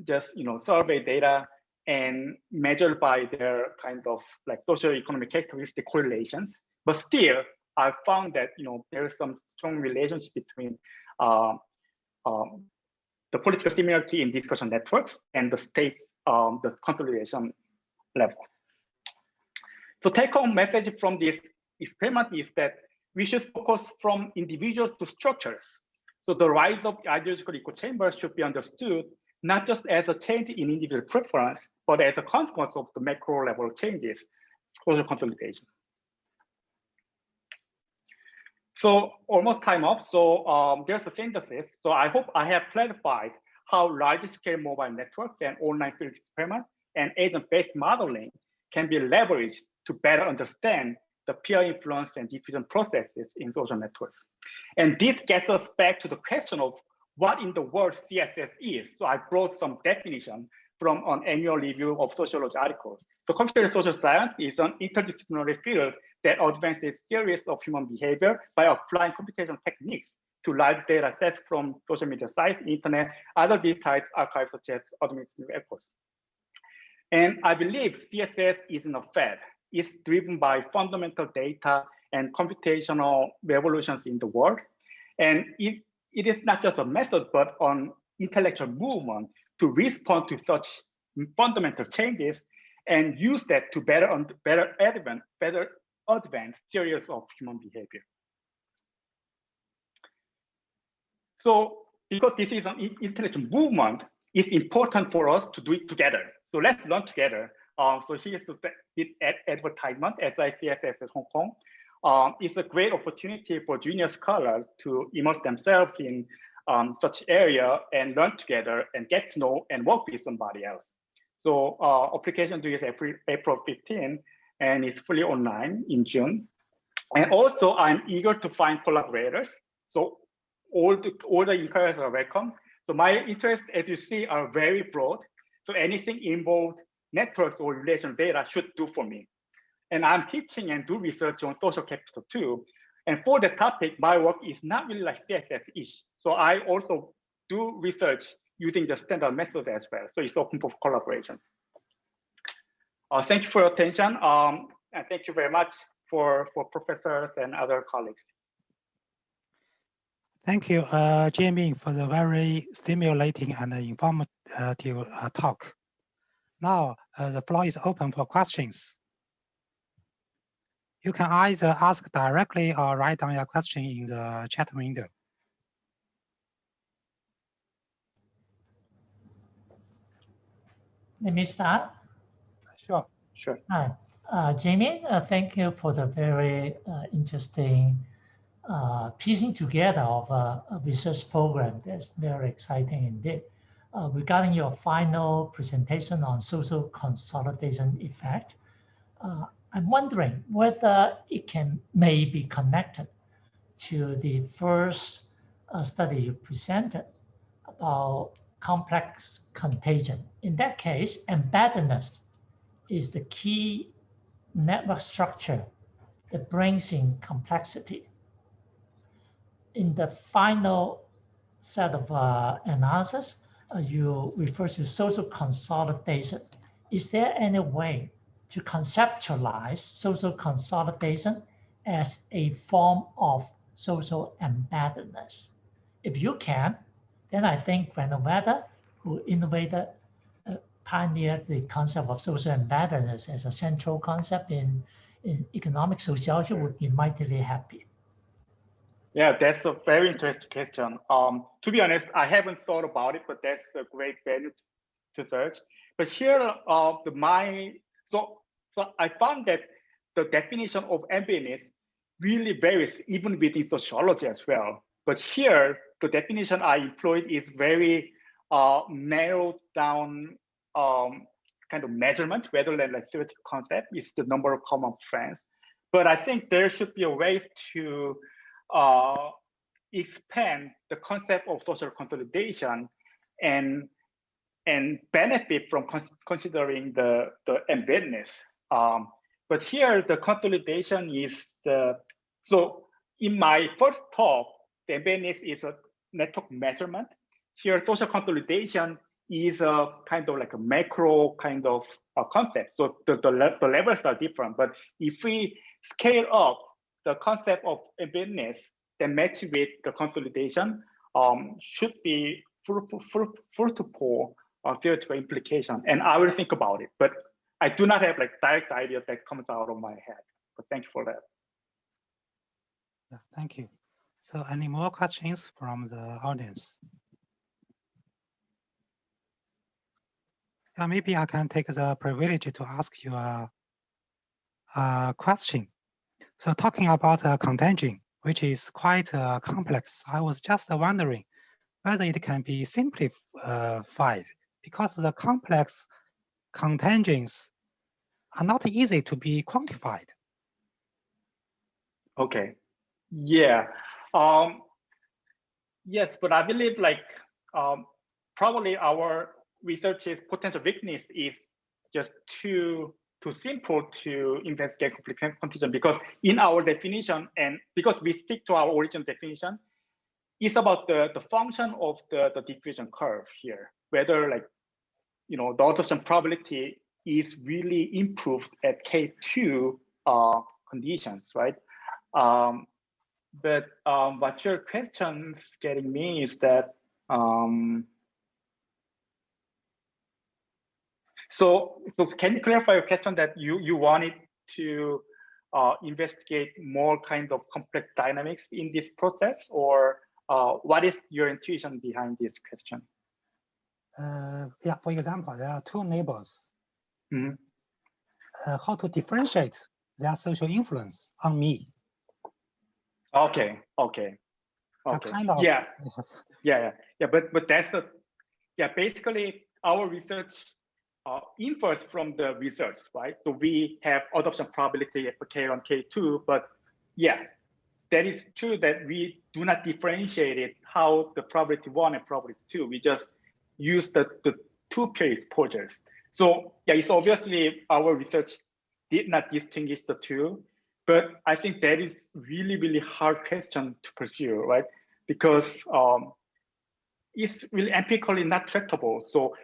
just survey data and measured by their kind of like socioeconomic characteristic correlations. But still, I found that there is some strong relationship between the political similarity in discussion networks and the state's the consolidation level. So take-home message from this experiment is that we should focus from individuals to structures. So the rise of ideological echo chambers should be understood not just as a change in individual preference, but as a consequence of the macro level changes, social consolidation. So almost time up. So there's a synthesis. So I hope I have clarified how large-scale mobile networks and online field experiments and agent-based modeling can be leveraged to better understand the peer influence and diffusion processes in social networks. And this gets us back to the question of what in the world CSS is. So I brought some definition from an annual review of sociology articles. So computational social science is an interdisciplinary field that advances theories of human behavior by applying computational techniques to large data sets from social media sites, internet, other digitized archives such as administrative records. And I believe CSS isn't a fad. It's driven by fundamental data and computational revolutions in the world. And it is not just a method, but an intellectual movement to respond to such fundamental changes and use that to better advance theories of human behavior. So because this is an intellectual movement, it's important for us to do it together. So let's learn together. So here's the advertisement, CSS Hong Kong. It's a great opportunity for junior scholars to immerse themselves in such area and learn together and get to know and work with somebody else. So application due is April 15, and it's fully online in June. And also, I'm eager to find collaborators. So all the inquiries are welcome. So my interests, as you see, are very broad. So anything involved networks or relational data should do for me. And I'm teaching and do research on social capital too. And for the topic, my work is not really like CSS-ish. So I also do research using the standard method as well. So it's open for collaboration. Thank you for your attention. And thank you very much for professors and other colleagues.
Thank you, Jaemin, for the very stimulating and informative talk. Now, the floor is open for questions. You can either ask directly or write down your question in the chat window.
Let me start.
Sure.
Sure.
Hi, Jaemin, thank you for the very interesting piecing together of a research program. That's very exciting indeed. Regarding your final presentation on social consolidation effect, I'm wondering whether it may be connected to the first study you presented about complex contagion. In that case, embeddedness is the key network structure that brings in complexity. In the final set of analysis, you refer to social consolidation. Is there any way to conceptualize social consolidation as a form of social embeddedness? If you can, then I think Granovetter, who pioneered the concept of social embeddedness as a central concept in economic sociology, would be mightily happy.
Yeah, that's a very interesting question. To be honest, I haven't thought about it, but that's a great value to search. But here, so I found that the definition of embeddedness really varies even within sociology as well. But here, the definition I employed is very narrowed down kind of measurement rather than like theoretical concept. It's the number of common friends. But I think there should be a way to expand the concept of social consolidation and benefit from considering the embeddedness. But here the consolidation is so in my first talk, the embeddedness is a network measurement. Here social consolidation is a kind of like a macro kind of concept. So the levels are different, but if we scale up the concept of embeddedness that match with the consolidation should be fruitful theoretical implication. And I will think about it, but I do not have like direct idea that comes out of my head. But thank you for that.
Yeah, thank you. So any more questions from the audience? Yeah, maybe I can take the privilege to ask you a question. So talking about contagion, which is quite complex, I was just wondering whether it can be simplified because the complex contagions are not easy to be quantified.
Okay, yeah, yes, but I believe like probably our research's potential weakness is just too simple to investigate complex contagion, because in our definition, and because we stick to our original definition, it's about the function of the diffusion curve here, whether like, you know, the adoption probability is really improved at K2 conditions, right? But what your question's getting me is that, so can you clarify your question that you wanted to investigate more kind of complex dynamics in this process, or what is your intuition behind this question?
Yeah, for example, there are two neighbors.
Mm-hmm.
How to differentiate their social influence on me?
Okay.
Kind of,
yeah.
yes.
But that's basically our research infers from the results, right? So we have adoption probability for K1, K2, but yeah, that is true that we do not differentiate it how the probability 1 and probability 2. We just use the two-pair exposures. So yeah, it's obviously our research did not distinguish the two, but I think that is really hard question to pursue, right? Because it's really empirically not tractable. So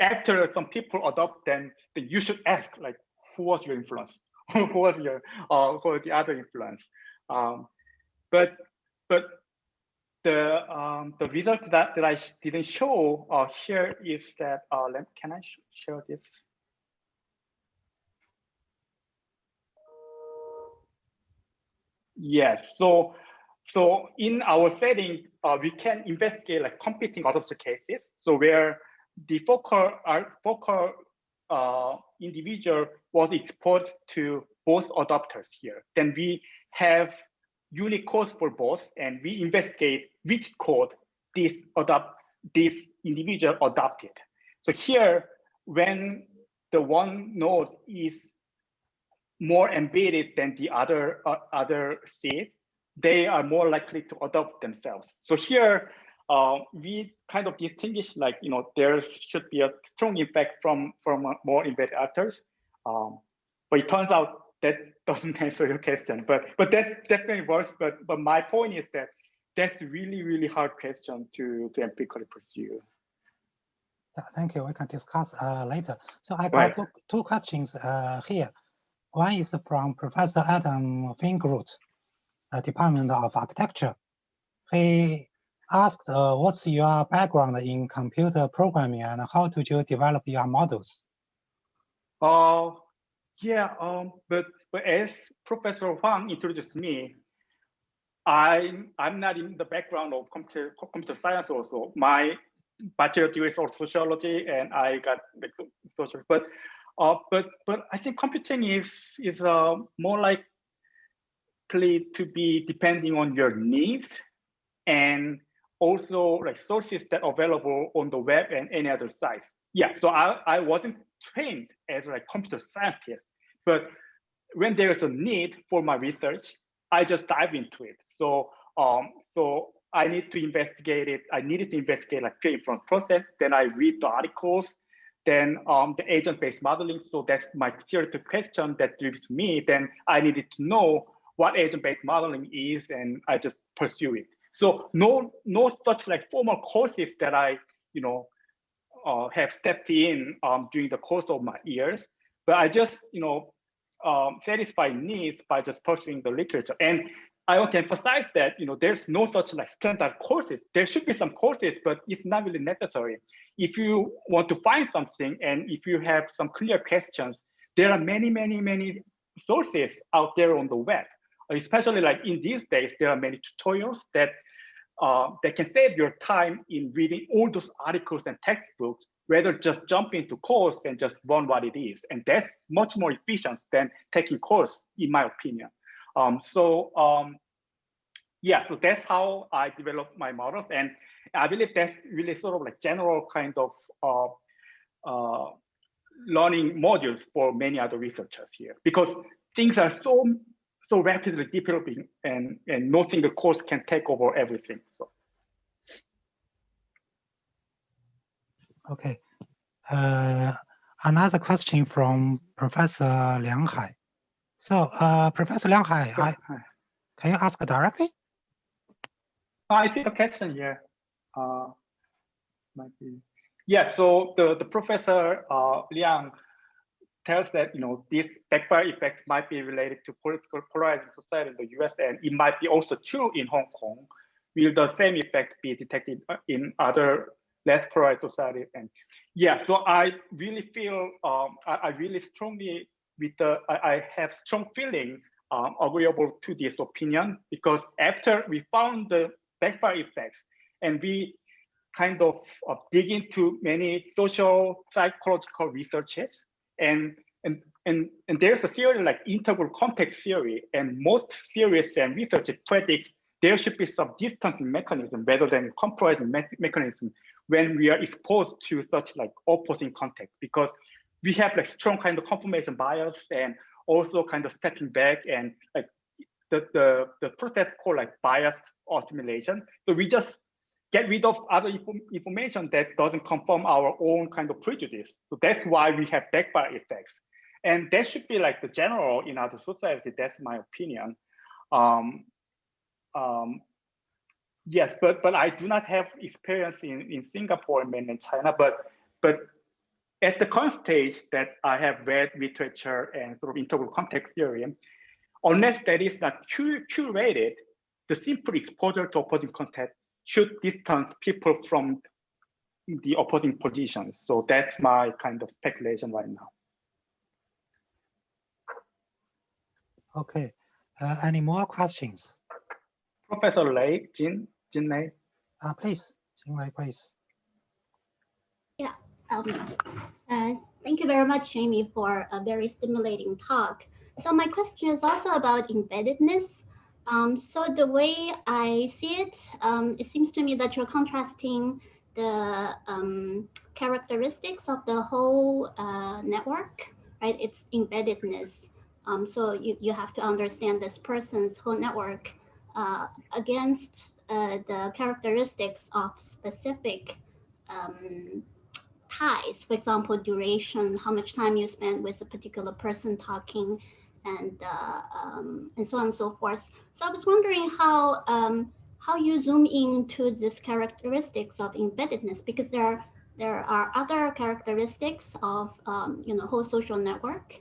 after some people adopt them, then you should ask, like, who was your influence? Who was your who was the other influence? But the result that I didn't show here is that can I share this? Yes. So in our setting, we can investigate like competing adoption cases. So where the focal individual was exposed to both adopters here. Then we have unique codes for both, and we investigate which code this individual adopted. So here, when the one node is more embedded than the other seed, they are more likely to adopt themselves. So here, we kind of distinguish, like, there should be a strong impact from more embedded actors. But it turns out that doesn't answer your question. But that definitely works. But my point is that that's really hard question to empirically pursue.
Thank you. We can discuss later. So I got two questions here. One is from Professor Adam Fingroot, Department of Architecture. He asked, what's your background in computer programming and how did you develop your models?
Yeah, but as Professor Huang introduced me, I'm not in the background of computer science also. My bachelor degree is sociology, and I got social. But I think computing is more likely to be depending on your needs, and also like sources that are available on the web and any other sites. Yeah, so I wasn't trained as a computer scientist, but when there's a need for my research, I just dive into it. So I need to investigate it. I needed to investigate like pre-inference process. Then I read the articles. Then the agent-based modeling. So that's my theoretical question that drives me. Then I needed to know what agent-based modeling is, and I just pursue it. So no such like formal courses that I have stepped in during the course of my years, but I just satisfy needs by just pursuing the literature. And I want to emphasize that there's no such like standard courses. There should be some courses, but it's not really necessary. If you want to find something and if you have some clear questions, there are many sources out there on the web. Especially like in these days, there are many tutorials that can save your time in reading all those articles and textbooks, rather just jump into course and just learn what it is. And that's much more efficient than taking course, in my opinion. Yeah, so that's how I develop my models. And I believe that's really sort of like general kind of learning modules for many other researchers here, because things are so rapidly developing, and no single course can take over everything. So.
Okay. Another question from Professor Liang Hai. So, Professor Liang Hai, can you ask directly?
I think the question here might be. Yeah, so the Professor Liang tells that these backfire effects might be related to political polarizing society in the US, and it might be also true in Hong Kong. Will the same effect be detected in other less polarized society? And yeah, so I really feel I really strongly I have strong feeling agreeable to this opinion, because after we found the backfire effects. And we kind of dig into many social psychological researches, and there's a theory like integral context theory, and most theories and research predicts there should be some distancing mechanism rather than compromising mechanism when we are exposed to such like opposing context, because we have like strong kind of confirmation bias and also kind of stepping back, and like the process called like bias assimilation. So we just get rid of other information that doesn't confirm our own kind of prejudice. So that's why we have backfire effects. And that should be like the general in other society. That's my opinion. Yes, but I do not have experience in Singapore and mainland China, but at the current stage that I have read literature and sort of integral context theory, unless that is not curated, the simple exposure to opposing context should distance people from the opposing positions. So that's my kind of speculation right now.
Okay, any more questions?
Professor Lei, Jin Lei.
Please, Jin Lei, please.
Yeah, thank you very much, Jaemin, for a very stimulating talk. So my question is also about embeddedness. So the way I see it, it seems to me that you're contrasting the characteristics of the whole network, right? It's embeddedness. So you have to understand this person's whole network against the characteristics of specific ties, for example, duration, how much time you spend with a particular person talking, and so on and so forth. So I was wondering how you zoom into these characteristics of embeddedness, because there are other characteristics of whole social network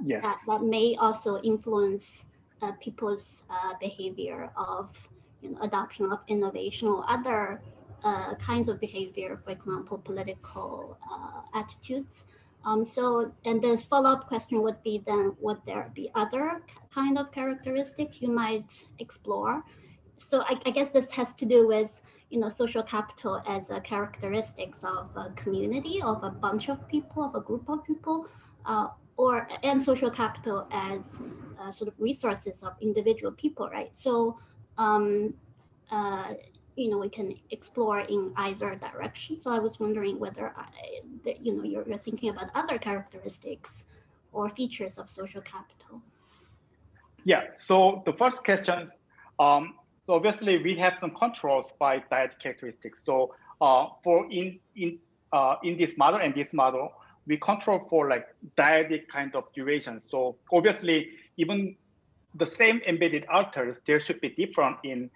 Yes.
that may also influence people's behavior of adoption of innovation or other kinds of behavior, for example, political attitudes. So, and this follow-up question would be then, would there be other kind of characteristics you might explore? So I guess this has to do with, social capital as a characteristics of a community, of a bunch of people, of a group of people, and social capital as sort of resources of individual people, right? So, we can explore in either direction. So I was wondering whether you're thinking about other characteristics or features of social capital.
Yeah. So the first question, so obviously we have some controls by dyadic characteristics. So for in this model and this model, we control for like dyadic kind of duration. So obviously, even the same embedded alters, there should be different in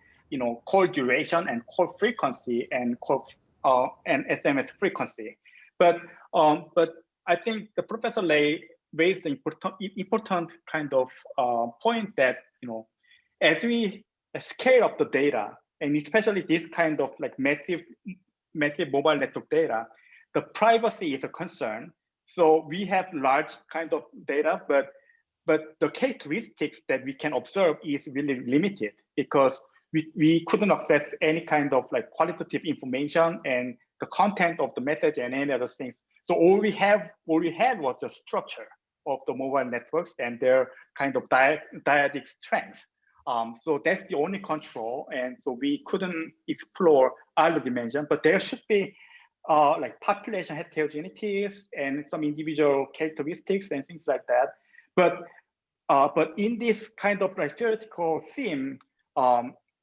call duration and call frequency and call and SMS frequency. But I think the Professor Lei raised the important kind of point that as we scale up the data, and especially this kind of like massive mobile network data, the privacy is a concern. So we have large kind of data, but the characteristics that we can observe is really limited, because we couldn't access any kind of like qualitative information and the content of the message and any other things. So all we had was the structure of the mobile networks and their kind of dyadic strengths. So that's the only control, and so we couldn't explore other dimensions. But there should be like population heterogeneities and some individual characteristics and things like that. But in this kind of like theoretical theme,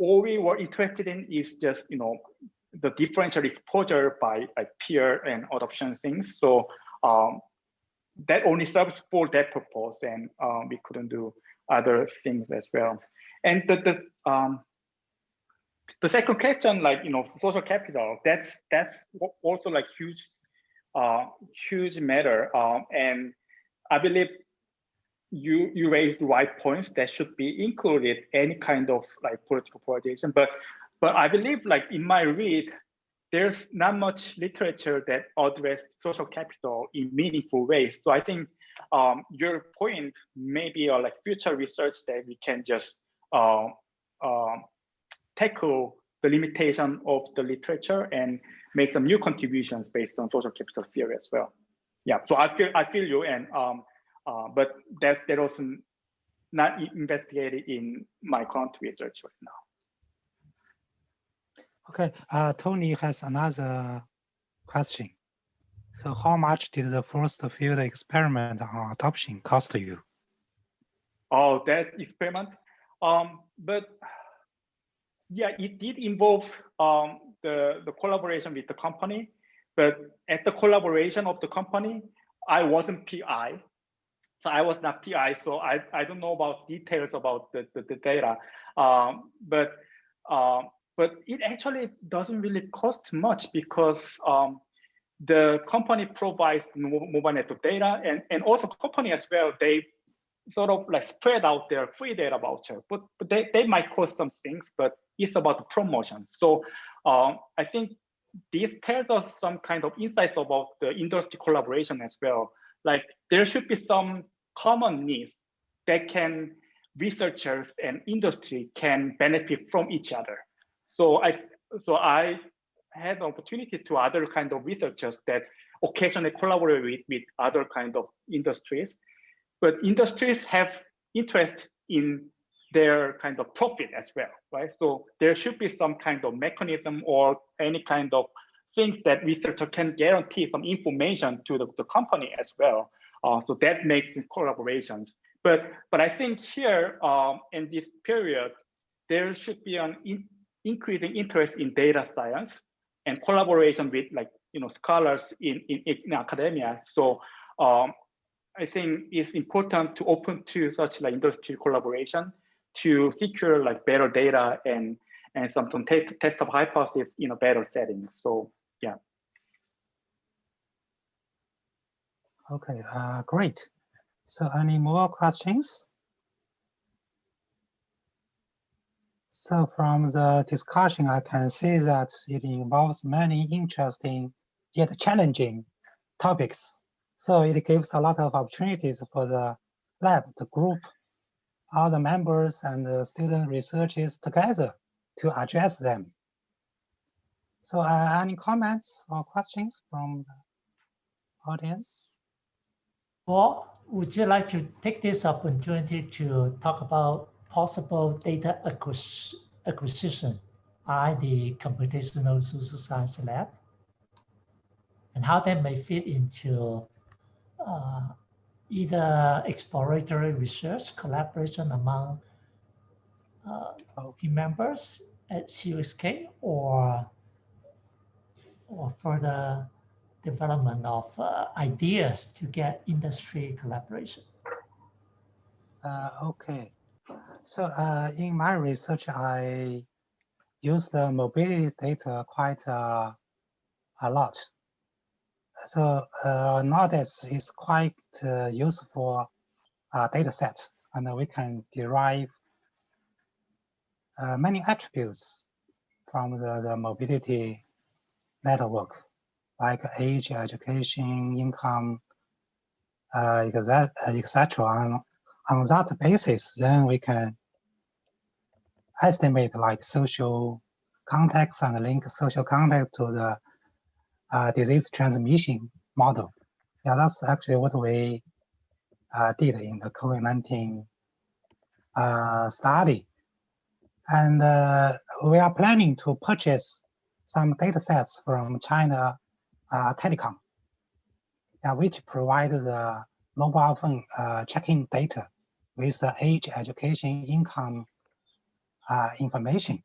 all we were interested in is just the differential exposure by peer and adoption things. So that only serves for that purpose, and we couldn't do other things as well. And the second question, like social capital, that's also like huge matter, and I believe you raised the right points that should be included any kind of like political polarization. But I believe, like in my read, there's not much literature that address social capital in meaningful ways. So I think your point may be like future research that we can just tackle the limitation of the literature and make some new contributions based on social capital theory as well. Yeah, so I feel you, and but that also not investigated in my current research right now.
Okay, Tony has another question. So how much did the first field experiment on adoption cost you?
Oh, that experiment? But yeah, it did involve the collaboration with the company, but at the collaboration of the company, I wasn't PI. So I was not PI, so I don't know about details about the data. But it actually doesn't really cost much because the company provides mobile network data, and also company as well, they sort of like spread out their free data voucher, but they might cost some things, but it's about the promotion. So I think this tells us some kind of insights about the industry collaboration as well. Like there should be some common needs that can researchers and industry can benefit from each other. So I had the opportunity to other kind of researchers that occasionally collaborate with other kind of industries, but industries have interest in their kind of profit as well, right? So there should be some kind of mechanism or any kind of things that researcher can guarantee some information to the company as well. So that makes the collaborations. But I think here in this period, there should be an increasing interest in data science and collaboration with scholars in academia. So I think it's important to open to such industry collaboration to secure better data and some test of hypothesis in a better setting. So yeah.
Okay, great. So any more questions? So from the discussion, I can see that it involves many interesting yet challenging topics. So it gives a lot of opportunities for the lab, the group, all the members and the student researchers together to address them. So any comments or questions from the audience?
Or would you like to take this opportunity to talk about possible data acquisition by the computational social science lab and how that may fit into either exploratory research, collaboration among team members at CUHK or further development of ideas to get industry collaboration?
Okay. So in my research, I use the mobility data quite a lot. So nowadays is quite useful data set, and we can derive many attributes from the mobility network, like age, education, income, etc. On that basis, then we can estimate social context and link social context to the disease transmission model. Yeah, that's actually what we did in the COVID-19 study. And we are planning to purchase some data sets from China Telecom, which provide the mobile phone checking data with the age, education, income information.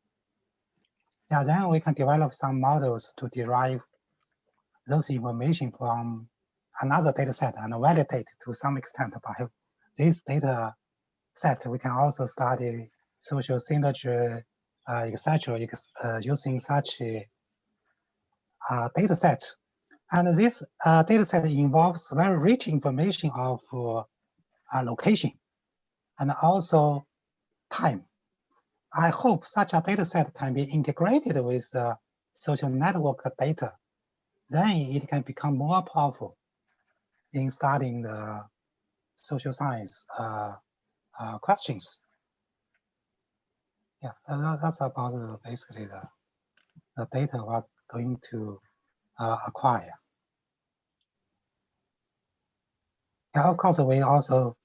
Yeah, then we can develop some models to derive those information from another data set and validate to some extent by this data set. We can also study social synergy, etc., using such data set. And this data set involves very rich information of location and also time. I hope such a data set can be integrated with the social network data. Then it can become more powerful in studying the social science questions. Yeah, that's about basically the data we're going to acquire. Yeah, of course, we also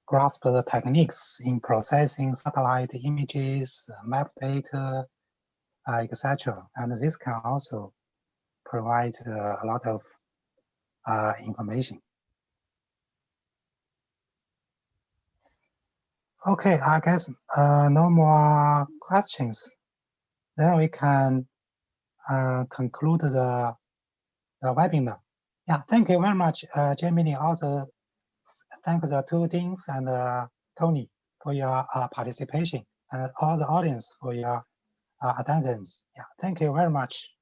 grasp the techniques in processing satellite images, map data, etc. And this can also provide a lot of information. Okay, I guess no more questions. Then we can conclude the webinar. Yeah, thank you very much, Jaemin Lee. Also, thank the two deans and Tony for your participation, and all the audience for your attendance. Yeah, thank you very much.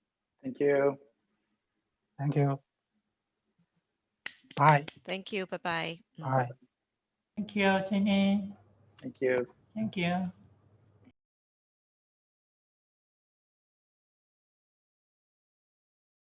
Thank you.
Thank you. Bye.
Thank you. Bye-bye.
Bye.
Thank you, Jenny.
Thank you.
Thank you.